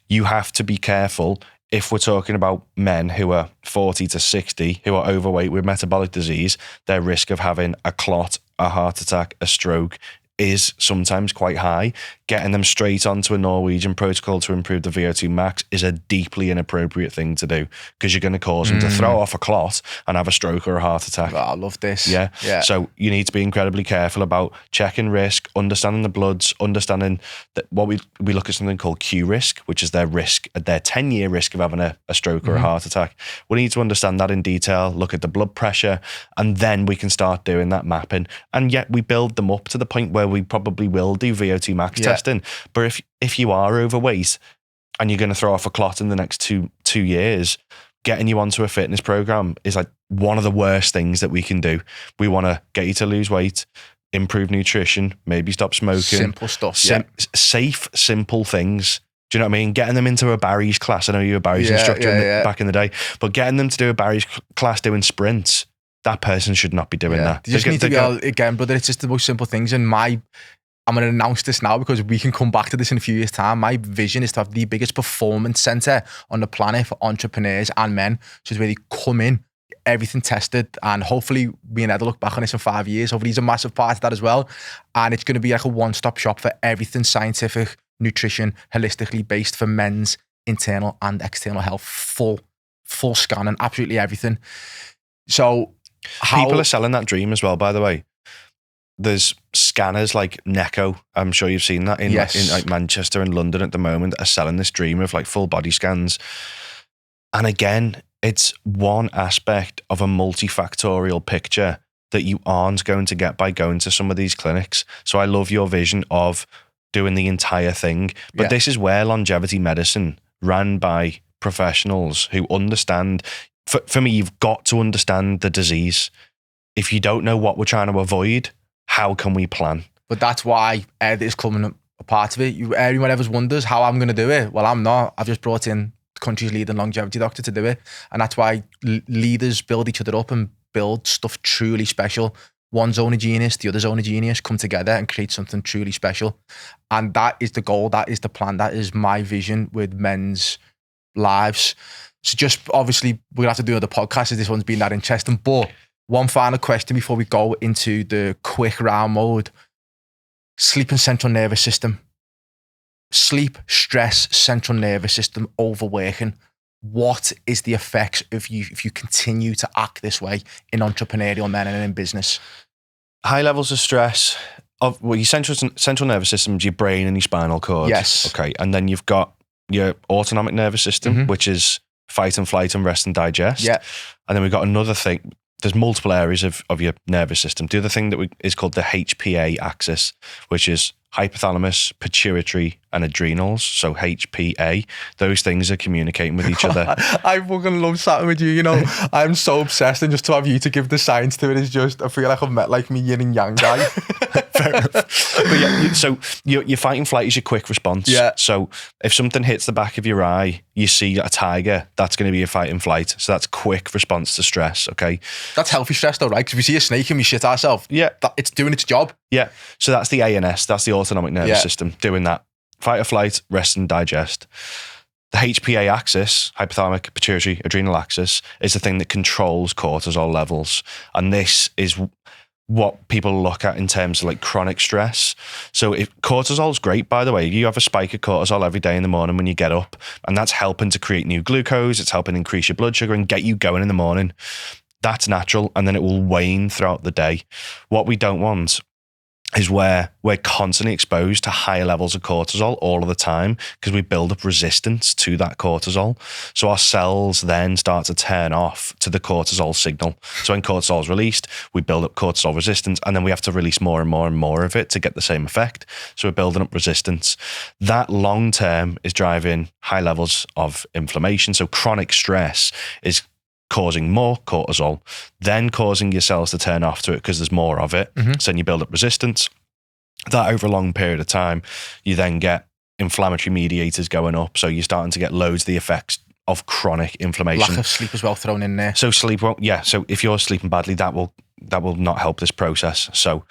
You have to be careful if we're talking about men who are 40 to 60, who are overweight with metabolic disease, their risk of having a clot, a heart attack, a stroke is sometimes quite high. Getting them straight onto a Norwegian protocol to improve the VO2 max is a deeply inappropriate thing to do, because you're going to cause them to throw off a clot and have a stroke or a heart attack. Oh, I love this. Yeah. So you need to be incredibly careful about checking risk, understanding the bloods, understanding that what we look at something called Q risk, which is their 10-year risk of having a stroke or a heart attack. We need to understand that in detail, look at the blood pressure, and then we can start doing that mapping. And yet we build them up to the point where we probably will do VO2 max testing. But if you are overweight and you're going to throw off a clot in the next two years, getting you onto a fitness program is like one of the worst things that we can do. We want to get you to lose weight, improve nutrition, maybe stop smoking. Simple stuff. Safe, simple things. Do you know what I mean? Getting them into a Barry's class. I know you're a Barry's instructor back in the day, but getting them to do a Barry's class doing sprints, that person should not be doing that. You just need to be again, brother, it's just the most simple things. And I'm going to announce this now because we can come back to this in a few years' time. My vision is to have the biggest performance center on the planet for entrepreneurs and men. So it's where they come in, everything tested, and hopefully we and Ed will look back on this in 5 years. Hopefully he's a massive part of that as well. And it's going to be like a one-stop shop for everything scientific, nutrition, holistically based for men's internal and external health. Full scanning, absolutely everything. So people are selling that dream as well, by the way. There's scanners like Neko, I'm sure you've seen that in like Manchester and London at the moment, are selling this dream of like full body scans. And again, it's one aspect of a multifactorial picture that you aren't going to get by going to some of these clinics. So I love your vision of doing the entire thing. But this is where longevity medicine, ran by professionals who understand, for me, you've got to understand the disease. If you don't know what we're trying to avoid, how can we plan? But that's why Ed is coming a part of it. Everyone ever wonders how I'm going to do it. Well, I'm not. I've just brought in the country's leading longevity doctor to do it. And that's why leaders build each other up and build stuff truly special. One's own a genius, the other's own a genius, come together and create something truly special. And that is the goal. That is the plan. That is my vision with men's lives. So just obviously we're going to have to do another podcast as this one's been that interesting. But one final question before we go into the quick round mode. Sleep and central nervous system. Sleep, stress, central nervous system, overworking. What is the effects if you continue to act this way in entrepreneurial men and in business? High levels of stress. Your central nervous system is your brain and your spinal cord. Yes. Okay. And then you've got your autonomic nervous system, which is fight and flight and rest and digest. Yeah. And then we've got another thing. There's multiple areas of your nervous system. The other thing that is called the HPA axis, which is hypothalamus, pituitary, and adrenals. So HPA, those things are communicating with each other. I fucking love chatting with you. You know, I'm so obsessed, and just to have you to give the science to it is just, I feel like I've met like me yin and yang guy. Fair enough. But yeah, so your fight and flight is your quick response. Yeah. So if something hits the back of your eye, you see a tiger, that's going to be a fight and flight. So that's quick response to stress. Okay. That's healthy stress though, right? Because if we see a snake and we shit ourselves, it's doing its job. Yeah. So that's the ANS, that's the autonomic nervous system doing that. Fight or flight, rest and digest. The HPA axis, hypothalamic, pituitary, adrenal axis, is the thing that controls cortisol levels. And this is what people look at in terms of like chronic stress. So if cortisol is great, by the way, you have a spike of cortisol every day in the morning when you get up, and that's helping to create new glucose. It's helping increase your blood sugar and get you going in the morning. That's natural. And then it will wane throughout the day. What we don't want is where we're constantly exposed to higher levels of cortisol all of the time, because we build up resistance to that cortisol. So our cells then start to turn off to the cortisol signal. So when cortisol is released, we build up cortisol resistance, and then we have to release more and more and more of it to get the same effect. So we're building up resistance. That long term is driving high levels of inflammation. So chronic stress is causing more cortisol, then causing your cells to turn off to it because there's more of it. So then you build up resistance. That over a long period of time, you then get inflammatory mediators going up. So you're starting to get loads of the effects of chronic inflammation. Lack of sleep as well thrown in there. So sleep won't, so if you're sleeping badly, that will not help this process. So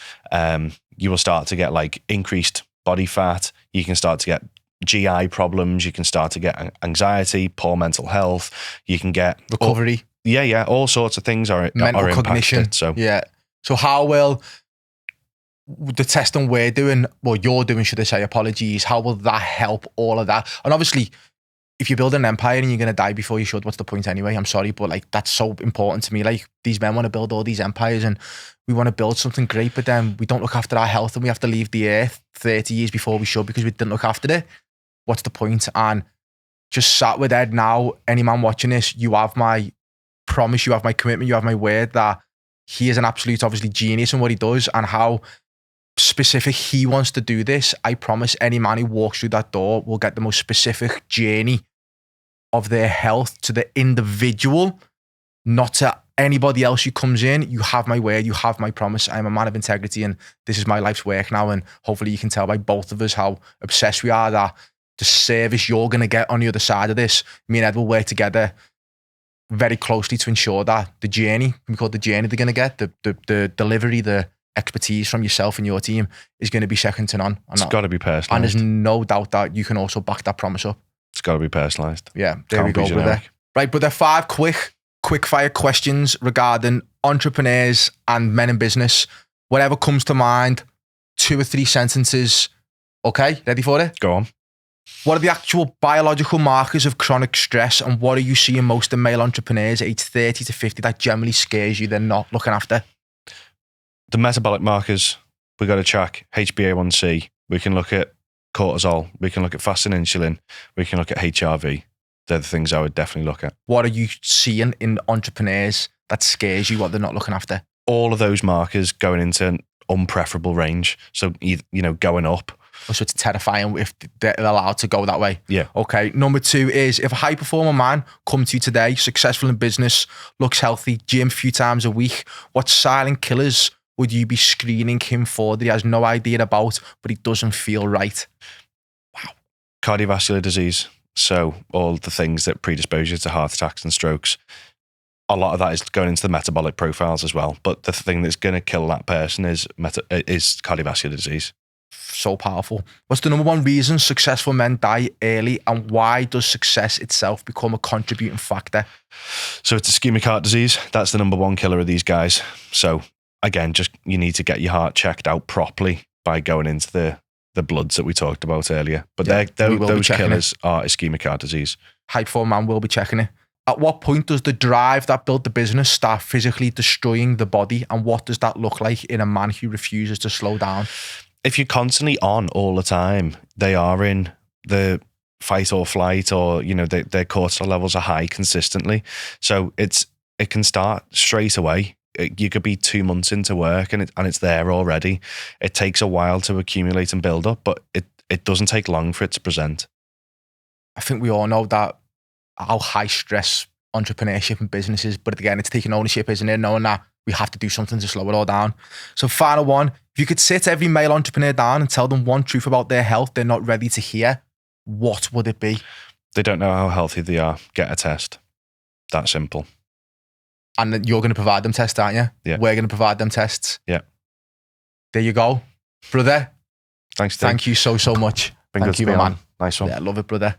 you will start to get like increased body fat. You can start to get GI problems. You can start to get anxiety, poor mental health. You can get recovery. All sorts of things are mental cognition. Impacted, so yeah. So how will the testing we're doing, well, you're doing, should I say, apologies, how will that help all of that? And obviously, if you build an empire and you're going to die before you should, what's the point anyway? I'm sorry, but like, that's so important to me. Like, these men want to build all these empires and we want to build something great, but then we don't look after our health and we have to leave the earth 30 years before we should because we didn't look after it. What's the point? And just sat with Ed now, any man watching this, you have my promise, you have my commitment, you have my word that he is an absolute, obviously, genius in what he does and how specific he wants to do this. I promise any man who walks through that door will get the most specific journey of their health to the individual, not to anybody else who comes in. You have my word, you have my promise. I'm a man of integrity and this is my life's work now. And hopefully you can tell by both of us how obsessed we are that the service you're going to get on the other side of this, me and Ed will work together very closely to ensure that the journey, we call it the journey they're going to get, the delivery, the expertise from yourself and your team is going to be second to none. It's got to be personalised. And there's no doubt that you can also back that promise up. It's got to be personalised. Yeah, there we go, brother. Right, but there are 5 quick fire questions regarding entrepreneurs and men in business. Whatever comes to mind, 2 or 3 sentences. Okay, ready for it? Go on. What are the actual biological markers of chronic stress and what are you seeing most in male entrepreneurs age 30 to 50 that generally scares you they're not looking after? The metabolic markers, we got to track HbA1c. We can look at cortisol. We can look at fasting insulin. We can look at HRV. They're the things I would definitely look at. What are you seeing in entrepreneurs that scares you, what they're not looking after? All of those markers going into an unpreferable range. So, going up. So it's terrifying if they're allowed to go that way. Yeah. Okay. Number 2 is if a high performer man come to you today, successful in business, looks healthy, gym a few times a week, what silent killers would you be screening him for that he has no idea about, but he doesn't feel right? Wow. Cardiovascular disease. So all the things that predispose you to heart attacks and strokes. A lot of that is going into the metabolic profiles as well. But the thing that's going to kill that person is cardiovascular disease. So powerful. What's the number 1 reason successful men die early and why does success itself become a contributing factor? So it's ischemic heart disease. That's the number 1 killer of these guys. So again, just you need to get your heart checked out properly by going into the bloods that we talked about earlier. But those killers are ischemic heart disease. High performance man will be checking it. At what point does the drive that built the business start physically destroying the body? And what does that look like in a man who refuses to slow down? If you're constantly on all the time, they are in the fight or flight, or their cortisol levels are high consistently. So it can start straight away. You could be 2 months into work and it's there already. It takes a while to accumulate and build up, but it doesn't take long for it to present. I think we all know that how high stress entrepreneurship and business is, but again, it's taking ownership, isn't it? Knowing that we have to do something to slow it all down. So final one, if you could sit every male entrepreneur down and tell them one truth about their health they're not ready to hear, what would it be? They don't know how healthy they are. Get a test. That simple. And you're going to provide them tests, aren't you? Yeah. We're going to provide them tests. Yeah. There you go. Brother. Thanks, Dave. Thank you so much. Thank you, my man. Nice one. Yeah, love it, brother.